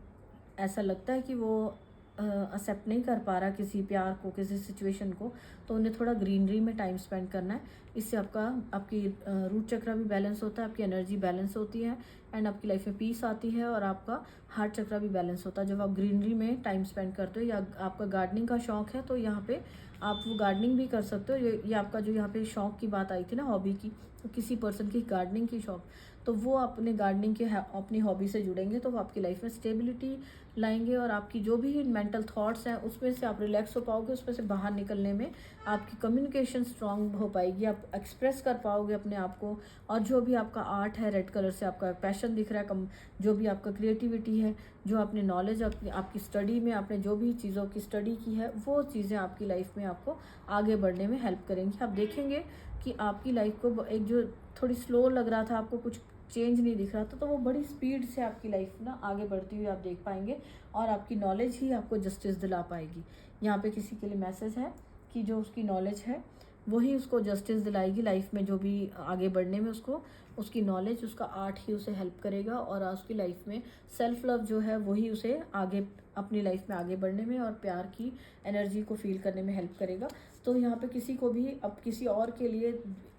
ऐसा लगता है कि वो एक्सेप्ट नहीं कर पा रहा किसी प्यार को, किसी सिचुएशन को, तो उन्हें थोड़ा ग्रीनरी में टाइम स्पेंड करना है। इससे आपकी रूट चक्रा भी बैलेंस होता है, आपकी एनर्जी बैलेंस होती है एंड आपकी लाइफ में पीस आती है और आपका हार्ट चक्रा भी बैलेंस होता है जब आप ग्रीनरी में टाइम स्पेंड करते हो। या आपका गार्डनिंग का शौक है तो यहाँ पे आप वो गार्डनिंग भी कर सकते हो। ये आपका जो यहाँ पे शौक की बात आई थी ना, हॉबी की, तो किसी पर्सन की गार्डनिंग की शौक, तो वो अपने गार्डनिंग के अपनी हॉबी से जुड़ेंगे तो वो आपकी लाइफ में स्टेबिलिटी लाएंगे और आपकी जो भी मेंटल थॉट्स हैं उसमें से आप रिलैक्स हो पाओगे। उसमें से बाहर निकलने में आपकी कम्युनिकेशन स्ट्रांग हो पाएगी, आप एक्सप्रेस कर पाओगे अपने आप को। और जो भी आपका आर्ट है, रेड कलर से आपका पैशन दिख रहा है, जो भी आपका क्रिएटिविटी है, जो आपने नॉलेज आपकी स्टडी में आपने जो भी चीज़ों की स्टडी की है, वो चीज़ें आपकी लाइफ में आपको आगे बढ़ने में हेल्प करेंगी। आप देखेंगे कि आपकी लाइफ को एक जो थोड़ी स्लो लग रहा था, आपको कुछ चेंज नहीं दिख रहा था, तो वो बड़ी स्पीड से आपकी लाइफ ना आगे बढ़ती हुई आप देख पाएंगे और आपकी नॉलेज ही आपको जस्टिस दिला पाएगी। यहाँ पे किसी के लिए मैसेज है कि जो उसकी नॉलेज है वही उसको जस्टिस दिलाएगी लाइफ में, जो भी आगे बढ़ने में उसको उसकी नॉलेज, उसका आर्ट ही उसे हेल्प करेगा और उसकी लाइफ में सेल्फ लव जो है वही उसे आगे अपनी लाइफ में आगे बढ़ने में और प्यार की एनर्जी को फील करने में हेल्प करेगा। तो यहाँ पे किसी को भी अब किसी और के लिए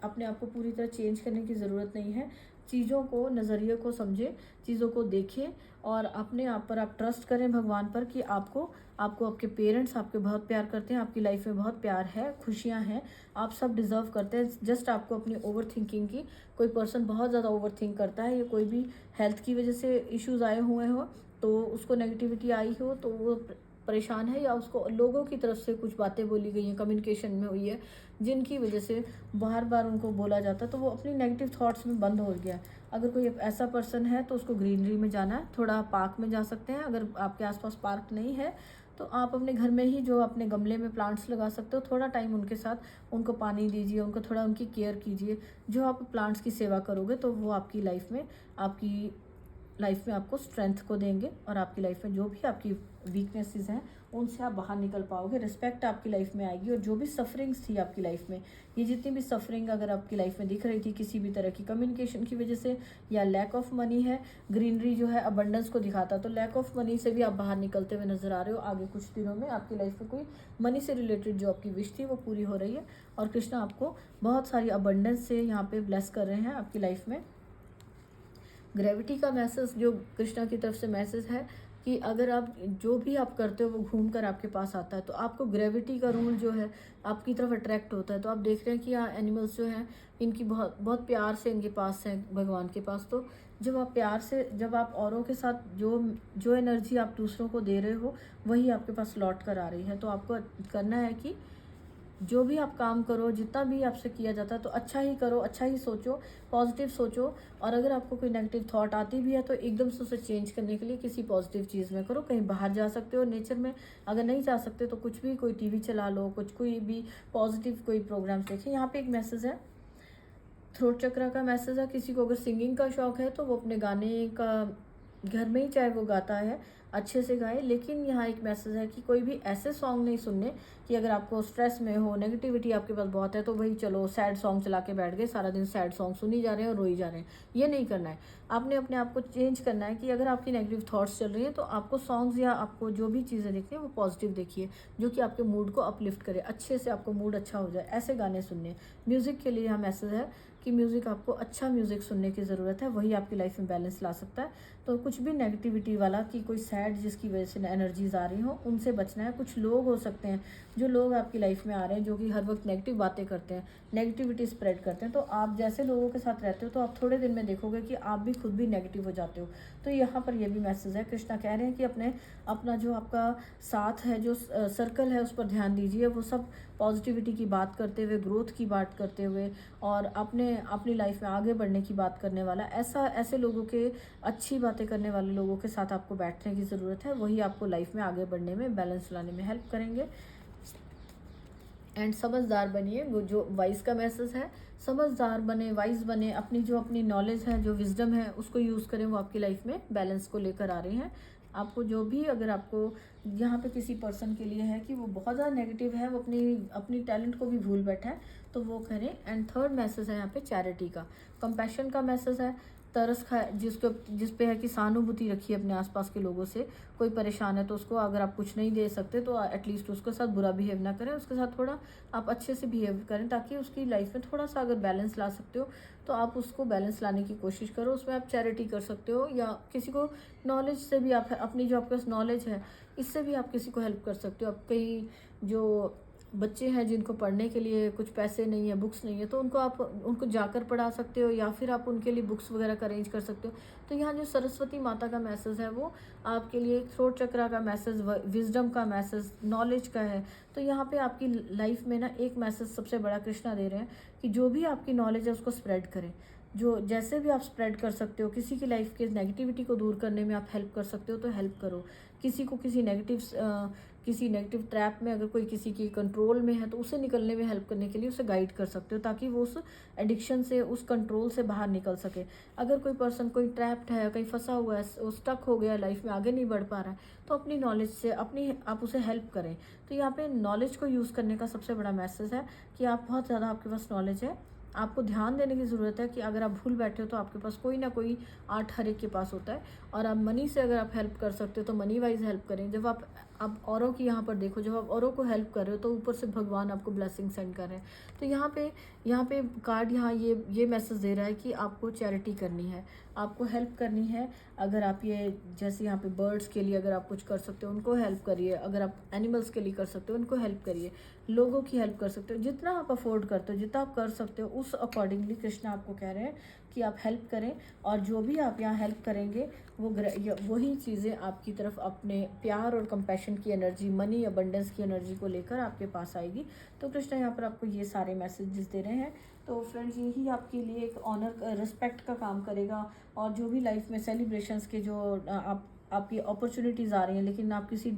अपने आप को पूरी तरह चेंज करने की ज़रूरत नहीं है। चीज़ों को, नज़रिए को समझें, चीज़ों को देखें और अपने आप पर आप ट्रस्ट करें भगवान पर कि आपको आपके पेरेंट्स आपके बहुत प्यार करते हैं, आपकी लाइफ में बहुत प्यार है, खुशियाँ हैं, आप सब डिज़र्व करते हैं। जस्ट आपको अपनी ओवर थिंकिंग की, कोई पर्सन बहुत ज़्यादा ओवर थिंक करता है या कोई भी हेल्थ की वजह से इश्यूज़ आए हुए हो, तो उसको नेगेटिविटी आई हो, तो वो परेशान है या उसको लोगों की तरफ से कुछ बातें बोली गई हैं, कम्युनिकेशन में हुई है, जिनकी वजह से बार बार उनको बोला जाता है, तो वो अपनी नेगेटिव थॉट्स में बंद हो गया है। अगर कोई ऐसा पर्सन है तो उसको ग्रीनरी में जाना है, थोड़ा पार्क में जा सकते हैं। अगर आपके आसपास पार्क नहीं है तो आप अपने घर में ही जो अपने गमले में प्लांट्स लगा सकते हो, थोड़ा टाइम उनके साथ उनको पानी दीजिए, उनको उनकी केयर कीजिए। जो आप प्लांट्स की सेवा करोगे तो वो आपकी लाइफ में आपकी लाइफ में आपको स्ट्रेंथ को देंगे और आपकी लाइफ में जो भी आपकी वीकनेसेस हैं उनसे आप बाहर निकल पाओगे। रिस्पेक्ट आपकी लाइफ में आएगी और जो भी सफरिंग्स थी आपकी लाइफ में, ये जितनी भी सफरिंग अगर आपकी लाइफ में दिख रही थी किसी भी तरह की कम्युनिकेशन की वजह से या लैक ऑफ मनी है, ग्रीनरी जो है अबंडेंस को दिखाता, तो लैक ऑफ मनी से भी आप बाहर निकलते हुए नजर आ रहे हो। आगे कुछ दिनों में आपकी लाइफ में कोई मनी से रिलेटेड जो आपकी विश थी वो पूरी हो रही है और कृष्णा आपको बहुत सारी अबंडेंस से यहाँ पे ब्लेस कर रहे हैं आपकी लाइफ में। ग्रेविटी का मैसेज जो कृष्णा की तरफ से मैसेज है कि अगर आप जो भी आप करते हो वो घूम कर आपके पास आता है, तो आपको ग्रेविटी का रूल जो है आपकी तरफ अट्रैक्ट होता है। तो आप देख रहे हैं कि यहाँ एनिमल्स जो हैं इनकी बहुत बहुत प्यार से इनके पास है भगवान के पास। तो जब आप प्यार से, जब आप औरों के साथ जो जो एनर्जी आप दूसरों को दे रहे हो वही आपके पास लौट कर आ रही है। तो आपको करना है कि जो भी आप काम करो, जितना भी आपसे किया जाता है तो अच्छा ही करो, अच्छा ही सोचो, पॉजिटिव सोचो। और अगर आपको कोई नेगेटिव थॉट आती भी है तो एकदम से उसे चेंज करने के लिए किसी पॉजिटिव चीज़ में करो। कहीं बाहर जा सकते हो नेचर में, अगर नहीं जा सकते तो कुछ भी, कोई टीवी चला लो, कुछ कोई भी पॉजिटिव कोई प्रोग्राम देखिए। यहाँ पे एक मैसेज है, थ्रोट चक्रा का मैसेज है। किसी को अगर सिंगिंग का शौक है तो वो अपने गाने का घर में ही चाहे वो गाता है अच्छे से गाए, लेकिन यहाँ एक मैसेज है कि कोई भी ऐसे सॉन्ग नहीं सुनने कि अगर आपको स्ट्रेस में हो, नेगेटिविटी आपके पास बहुत है तो भाई चलो सैड सॉन्ग चला के बैठ गए, सारा दिन सैड सॉन्ग सुनी जा रहे हैं और रोई जा रहे हैं। ये नहीं करना है। आपने अपने आप को चेंज करना है कि अगर आपकी नेगेटिव थॉट्स चल रही हैं तो आपको सॉन्ग्स या आपको जो भी चीज़ें देखनी है वो पॉजिटिव देखिए, जो कि आपके मूड को अपलिफ्ट करे, अच्छे से आपको मूड अच्छा हो जाए, ऐसे गाने सुनने। म्यूज़िक के लिए यहाँ मैसेज है कि म्यूज़िक, आपको अच्छा म्यूज़िक सुनने की ज़रूरत है, वही आपकी लाइफ में बैलेंस ला सकता है। तो कुछ भी नेगेटिविटी वाला कि कोई सैड जिसकी वजह से एनर्जीज आ रही हो उनसे बचना है। कुछ लोग हो सकते हैं, जो लोग आपकी लाइफ में आ रहे हैं जो कि हर वक्त नेगेटिव बातें करते हैं, नेगेटिविटी स्प्रेड करते हैं, तो आप जैसे लोगों के साथ रहते हो तो आप थोड़े दिन में देखोगे कि आप भी खुद भी नेगेटिव हो जाते हो। तो यहाँ पर ये भी मैसेज है, कृष्णा कह रहे हैं कि अपना जो आपका साथ है, जो सर्कल है, उस पर ध्यान दीजिए। वो सब पॉजिटिविटी की बात करते हुए, ग्रोथ की बात करते हुए और अपनी लाइफ में आगे बढ़ने की बात करने वाला, ऐसे लोगों के, अच्छी बातें करने वाले लोगों के साथ आपको बैठने की ज़रूरत है। वही आपको लाइफ में आगे बढ़ने में, बैलेंस लाने में हेल्प करेंगे। एंड समझदार बनिए, वो जो वाइज का मैसेज है, समझदार बने, वाइज बने, अपनी नॉलेज है, जो विजडम है उसको यूज़ करें, वो आपकी लाइफ में बैलेंस को लेकर आ रहे हैं। आपको जो भी, अगर आपको यहाँ पे किसी पर्सन के लिए है कि वो बहुत ज़्यादा नेगेटिव है, वो अपनी टैलेंट को भी भूल बैठा है, तो वो करें। एंड थर्ड मैसेज है यहाँ पे चैरिटी का, कंपैशन का मैसेज है। तरस खा जिस पे है कि सहानुभूति रखिए अपने आसपास के लोगों से। कोई परेशान है तो उसको, अगर आप कुछ नहीं दे सकते तो एटलीस्ट उसके साथ बुरा बिहेव ना करें, उसके साथ थोड़ा आप अच्छे से बिहेव करें, ताकि उसकी लाइफ में थोड़ा सा अगर बैलेंस ला सकते हो तो आप उसको बैलेंस लाने की कोशिश करो। उसमें आप चैरिटी कर सकते हो या किसी को नॉलेज से भी, आप अपनी जो आपके पास नॉलेज है इससे भी आप किसी को हेल्प कर सकते हो। आप कई जो बच्चे हैं जिनको पढ़ने के लिए कुछ पैसे नहीं है, बुक्स नहीं है, तो उनको जाकर पढ़ा सकते हो या फिर आप उनके लिए बुक्स वगैरह का अरेंज कर सकते हो। तो यहाँ जो सरस्वती माता का मैसेज है वो आपके लिए, थ्रोट चक्रा का मैसेज, विजडम का मैसेज, नॉलेज का है। तो यहाँ पे आपकी लाइफ में ना एक मैसेज सबसे बड़ा कृष्णा दे रहे हैं कि जो भी आपकी नॉलेज है उसको स्प्रेड करें। जो जैसे भी आप स्प्रेड कर सकते हो, किसी की लाइफ के नेगेटिविटी को दूर करने में आप हेल्प कर सकते हो तो हेल्प करो। किसी को किसी नेगेटिव ट्रैप में, अगर कोई किसी की कंट्रोल में है तो उसे निकलने में हेल्प करने के लिए उसे गाइड कर सकते हो, ताकि वो उस एडिक्शन से, उस कंट्रोल से बाहर निकल सके। अगर कोई पर्सन कोई ट्रैप्ड है, कहीं फंसा हुआ है, वो स्टक हो गया, लाइफ में आगे नहीं बढ़ पा रहा है, तो अपनी नॉलेज से आप उसे हेल्प करें। तो यहाँ पे नॉलेज को यूज़ करने का सबसे बड़ा मैसेज है कि आप बहुत ज़्यादा, आपके पास नॉलेज है, आपको ध्यान देने की ज़रूरत है कि अगर आप भूल बैठे हो तो आपके पास कोई ना कोई आर्ट हर एक के पास होता है। और आप मनी से अगर आप हेल्प कर सकते हो तो मनी वाइज हेल्प करें। जब आप औरों की, यहाँ पर देखो, जब आप औरों को हेल्प कर रहे हो तो ऊपर से भगवान आपको ब्लेसिंग सेंड कर रहे हैं। तो यहाँ पे कार्ड, यहाँ ये मैसेज दे रहा है कि आपको चैरिटी करनी है, आपको हेल्प करनी है। अगर आप ये, जैसे यहाँ पे बर्ड्स के लिए अगर आप कुछ कर सकते हो उनको हेल्प करिए, अगर आप एनिमल्स के लिए कर सकते हो उनको हेल्प करिए, लोगों की हेल्प कर सकते हो, जितना आप अफोर्ड करते हो, जितना आप कर सकते हो उस अकॉर्डिंगली कृष्णा आपको कह रहे हैं कि आप हेल्प करें। और जो भी आप यहाँ हेल्प करेंगे वही चीज़ें आपकी तरफ अपने प्यार और कंपैशन की एनर्जी, मनी अबंडेंस की एनर्जी को लेकर आपके पास आएगी। तो कृष्णा यहाँ पर आपको ये सारे मैसेजेस दे रहे हैं। तो फ्रेंड्स, यही आपके लिए एक ऑनर, रिस्पेक्ट का काम करेगा। और जो भी लाइफ में सेलिब्रेशंस के जो आपकी अपॉर्चुनिटीज़ आ रही हैं, लेकिन आप किसी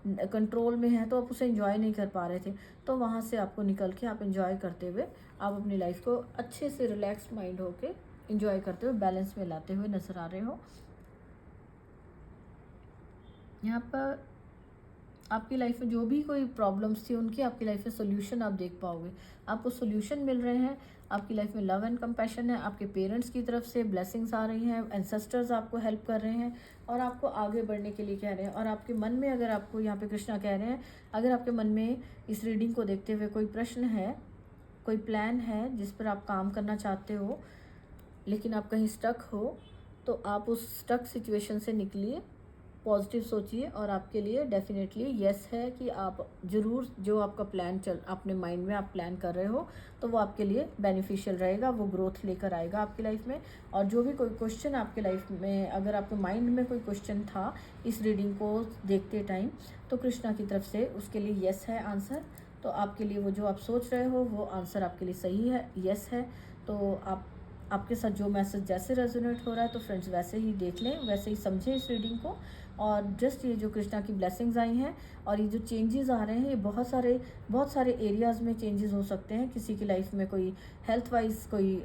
कंट्रोल में हैं तो आप उसे एंजॉय नहीं कर पा रहे थे, तो वहाँ से आपको निकल के आप एंजॉय करते हुए आप अपनी लाइफ को अच्छे से रिलैक्स माइंड होके एंजॉय करते हुए बैलेंस में लाते हुए नजर आ रहे हो। यहाँ पर आपकी लाइफ में जो भी कोई प्रॉब्लम्स थी उनकी आपकी लाइफ में सोल्यूशन आप देख पाओगे, आपको सोल्यूशन मिल रहे हैं। आपकी लाइफ में लव एंड कंपैशन है, आपके पेरेंट्स की तरफ से ब्लेसिंग्स आ रही हैं, एंसेस्टर्स आपको हेल्प कर रहे हैं और आपको आगे बढ़ने के लिए कह रहे हैं। और आपके मन में अगर आपको यहाँ पे कृष्णा कह रहे हैं, अगर आपके मन में इस रीडिंग को देखते हुए कोई प्रश्न है, कोई प्लान है जिस पर आप काम करना चाहते हो लेकिन आप कहीं स्टक हो, तो आप उस स्टक सिचुएशन से निकलिए, पॉजिटिव सोचिए और आपके लिए डेफिनेटली यस है कि आप ज़रूर जो आपका प्लान चल अपने माइंड में आप प्लान कर रहे हो तो वो आपके लिए बेनिफिशियल रहेगा, वो ग्रोथ लेकर आएगा आपकी लाइफ में। और जो भी कोई क्वेश्चन आपके लाइफ में, अगर आपके माइंड में कोई क्वेश्चन था इस रीडिंग को देखते टाइम, तो कृष्णा की तरफ से उसके लिए यस है आंसर। तो आपके लिए वो जो आप सोच रहे हो वो आंसर आपके लिए सही है, यस है। तो आपके साथ जो मैसेज जैसे रेजोनेट हो रहा है तो फ्रेंड्स वैसे ही देख लें, वैसे ही समझें इस रीडिंग को। और जस्ट ये जो कृष्णा की ब्लेसिंग्स आई हैं और ये जो चेंजेस आ रहे हैं, ये बहुत सारे एरियाज़ में चेंजेस हो सकते हैं। किसी की लाइफ में कोई हेल्थ वाइज, कोई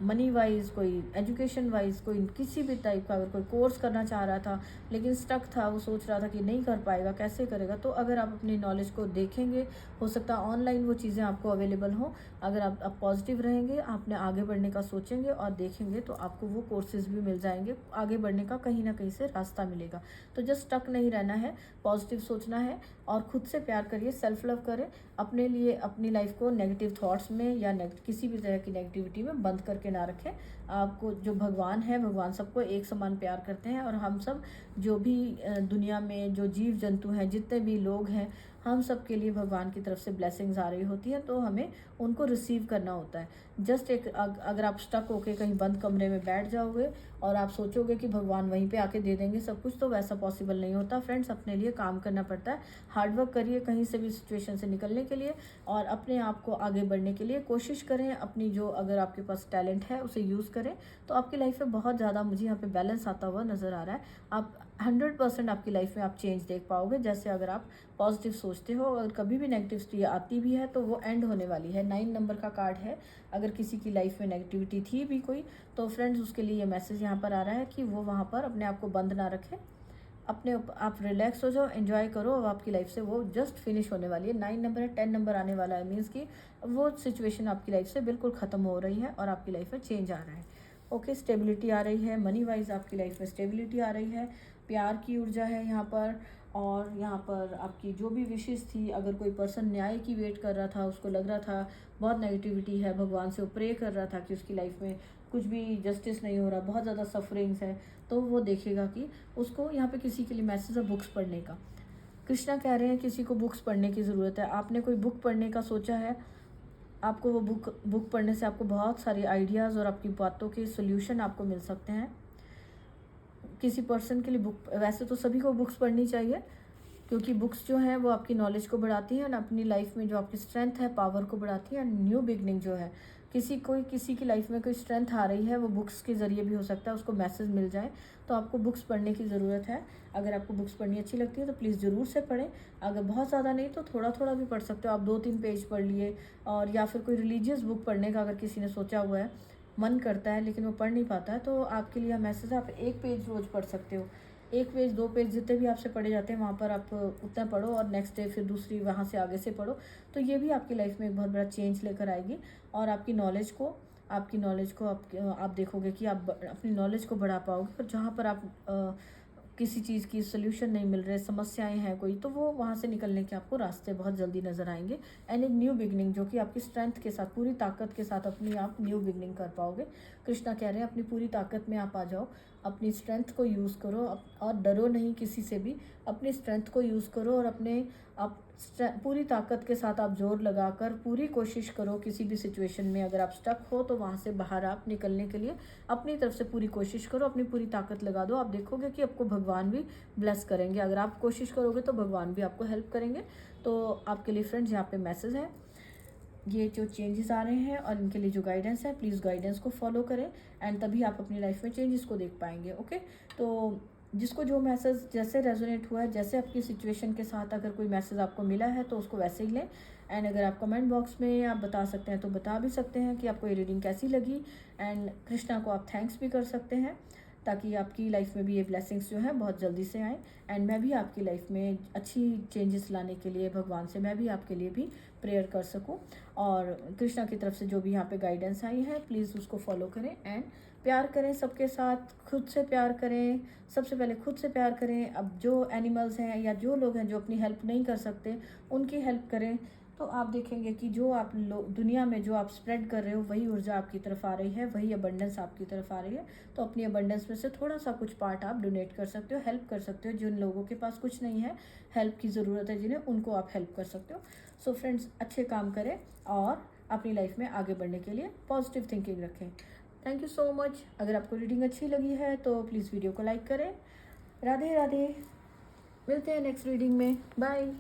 मनी वाइज, कोई एजुकेशन वाइज, कोई किसी भी टाइप का अगर कोई कोर्स करना चाह रहा था लेकिन स्टक था, वो सोच रहा था कि नहीं कर पाएगा, कैसे करेगा, तो अगर आप अपनी नॉलेज को देखेंगे, हो सकता है ऑनलाइन वो चीज़ें आपको अवेलेबल हो। अगर आप पॉजिटिव रहेंगे, आपने आगे बढ़ने का सोचेंगे और देखेंगे तो आपको वो कोर्सेज भी मिल जाएंगे, आगे बढ़ने का कहीं ना कहीं से रास्ता मिलेगा। तो जस्ट स्टक नहीं रहना है, पॉजिटिव सोचना है और खुद से प्यार करिए, सेल्फ लव करें। अपने लिए अपनी लाइफ को नेगेटिव थॉट्स में या किसी भी तरह की नेगेटिविटी में बंद करके ना रखें। आपको जो भगवान है, भगवान सबको एक समान प्यार करते हैं और हम सब जो भी दुनिया में जो जीव जंतु हैं, जितने भी लोग हैं, हम सब के लिए भगवान की तरफ से ब्लेसिंग्स आ रही होती हैं, तो हमें उनको रिसीव करना होता है। जस्ट एक अगर आप स्टक होके कहीं बंद कमरे में बैठ जाओगे और आप सोचोगे कि भगवान वहीं पे आके दे देंगे सब कुछ, तो वैसा पॉसिबल नहीं होता फ्रेंड्स। अपने लिए काम करना पड़ता है, हार्डवर्क करिए कहीं से भी सिचुएशन से निकलने के लिए और अपने आप को आगे बढ़ने के लिए कोशिश करें। अपनी जो अगर आपके पास टैलेंट है उसे यूज़ करें तो आपकी लाइफ में बहुत ज़्यादा मुझे यहाँ पे बैलेंस आता हुआ नज़र आ रहा है। आप 100% आपकी लाइफ में आप चेंज देख पाओगे। जैसे अगर आप पॉजिटिव सोचते हो, अगर कभी भी नेगेटिविटी आती भी है तो वो एंड होने वाली है। 9 नंबर का कार्ड है। अगर किसी की लाइफ में नेगेटिविटी थी भी कोई, तो फ्रेंड्स उसके लिए ये मैसेज यहाँ पर आ रहा है कि वो वहाँ पर अपने आप को बंद ना रखें, अपने आप रिलैक्स हो जाओ, एंजॉय करो। अब आपकी लाइफ से वो जस्ट फिनिश होने वाली है। 9 नंबर है, 10 नंबर आने वाला है, मीन्स कि वो सिचुएशन आपकी लाइफ से बिल्कुल ख़त्म हो रही है और आपकी लाइफ में चेंज आ रहा है। ओके, स्टेबिलिटी आ रही है, मनी वाइज आपकी लाइफ में स्टेबिलिटी आ रही है, प्यार की ऊर्जा है यहाँ पर। और यहाँ पर आपकी जो भी विशेष थी, अगर कोई पर्सन न्याय की वेट कर रहा था, उसको लग रहा था बहुत नेगेटिविटी है, भगवान से वो प्रे कर रहा था कि उसकी लाइफ में कुछ भी जस्टिस नहीं हो रहा, बहुत ज़्यादा सफरिंग्स है, तो वो देखेगा कि उसको यहाँ पे किसी के लिए मैसेज है बुक्स पढ़ने का। कृष्णा कह रहे हैं किसी को बुक्स पढ़ने की ज़रूरत है। आपने कोई बुक पढ़ने का सोचा है, आपको वो बुक पढ़ने से आपको बहुत सारे आइडियाज़ और आपकी बातों के सोल्यूशन आपको मिल सकते हैं। किसी पर्सन के लिए बुक, वैसे तो सभी को बुक्स पढ़नी चाहिए क्योंकि बुक्स जो हैं वो आपकी नॉलेज को बढ़ाती हैं ना, अपनी लाइफ में जो आपकी स्ट्रेंथ है, पावर को बढ़ाती है। न्यू बिगनिंग जो है, किसी की लाइफ में कोई स्ट्रेंथ आ रही है, वो बुक्स के ज़रिए भी हो सकता है, उसको मैसेज मिल जाए। तो आपको बुक्स पढ़ने की ज़रूरत है। अगर आपको बुक्स पढ़नी अच्छी लगती है तो प्लीज़ ज़रूर से पढ़ें। अगर बहुत ज़्यादा नहीं तो थोड़ा थोड़ा भी पढ़ सकते हो आप, 2-3 पेज पढ़ लिए। और या फिर कोई रिलीजियस बुक पढ़ने का अगर किसी ने सोचा हुआ है, मन करता है लेकिन वो पढ़ नहीं पाता है, तो आपके लिए मैसेज है, आप 1 पेज रोज़ पढ़ सकते हो। 1 पेज, 2 पेज, जितने भी आपसे पढ़े जाते हैं वहाँ पर आप उतना पढ़ो और नेक्स्ट डे फिर दूसरी वहाँ से आगे से पढ़ो। तो ये भी आपकी लाइफ में एक बहुत बड़ा चेंज लेकर आएगी और आपकी नॉलेज को आप देखोगे कि आप अपनी नॉलेज को बढ़ा पाओगे। और जहाँ पर आप किसी चीज़ की सोल्यूशन नहीं मिल रहे, समस्याएं हैं कोई, तो वो वहाँ से निकलने के आपको रास्ते बहुत जल्दी नज़र आएंगे। एंड एक न्यू बिगनिंग जो कि आपकी स्ट्रेंथ के साथ, पूरी ताकत के साथ अपनी आप न्यू बिगनिंग कर पाओगे। कृष्णा कह रहे हैं अपनी पूरी ताकत में आप आ जाओ, अपनी स्ट्रेंथ को यूज़ करो और डरो नहीं किसी से भी। अपनी स्ट्रेंथ को यूज़ करो और आप पूरी ताकत के साथ आप जोर लगाकर पूरी कोशिश करो। किसी भी सिचुएशन में अगर आप स्टक हो तो वहाँ से बाहर आप निकलने के लिए अपनी तरफ से पूरी कोशिश करो, अपनी पूरी ताकत लगा दो। आप देखोगे कि आपको भगवान भी ब्लेस करेंगे। अगर आप कोशिश करोगे तो भगवान भी आपको हेल्प करेंगे। तो आपके लिए फ्रेंड्स यहाँ पे मैसेज है, ये जो चेंजेस आ रहे हैं और इनके लिए जो गाइडेंस है, प्लीज़ गाइडेंस को फॉलो करें एंड तभी आप अपनी लाइफ में चेंजेस को देख पाएंगे। ओके, तो जिसको जो मैसेज जैसे रेजोनेट हुआ है, जैसे आपकी सिचुएशन के साथ अगर कोई मैसेज आपको मिला है तो उसको वैसे ही लें। एंड अगर आप कमेंट बॉक्स में आप बता सकते हैं तो बता भी सकते हैं कि आपको ये रीडिंग कैसी लगी। एंड कृष्णा को आप थैंक्स भी कर सकते हैं। ताकि आपकी लाइफ में भी ये ब्लेसिंग्स जो हैं बहुत जल्दी से आएँ। एंड मैं भी आपकी लाइफ में अच्छी चेंजेस लाने के लिए भगवान से मैं भी आपके लिए भी प्रेयर कर सकूं। और कृष्णा की तरफ से जो भी यहाँ पे गाइडेंस आई है प्लीज़ उसको फॉलो करें एंड प्यार करें सबके साथ, खुद से प्यार करें, सबसे पहले खुद से प्यार करें। अब जो एनिमल्स हैं या जो लोग हैं जो अपनी हेल्प नहीं कर सकते उनकी हेल्प करें, तो आप देखेंगे कि जो आप लोग दुनिया में जो आप स्प्रेड कर रहे हो वही ऊर्जा आपकी तरफ आ रही है, वही अबंडेंस आपकी तरफ आ रही है। तो अपनी अबंडेंस में से थोड़ा सा कुछ पार्ट आप डोनेट कर सकते हो, हेल्प कर सकते हो। जिन लोगों के पास कुछ नहीं है, हेल्प की ज़रूरत है जिन्हें, उनको आप हेल्प कर सकते हो। सो फ्रेंड्स, अच्छे काम करें और अपनी लाइफ में आगे बढ़ने के लिए पॉजिटिव थिंकिंग रखें। Thank you so much. अगर आपको रीडिंग अच्छी लगी है तो प्लीज़ वीडियो को लाइक करें। राधे राधे, मिलते हैं नेक्स्ट रीडिंग में। बाय।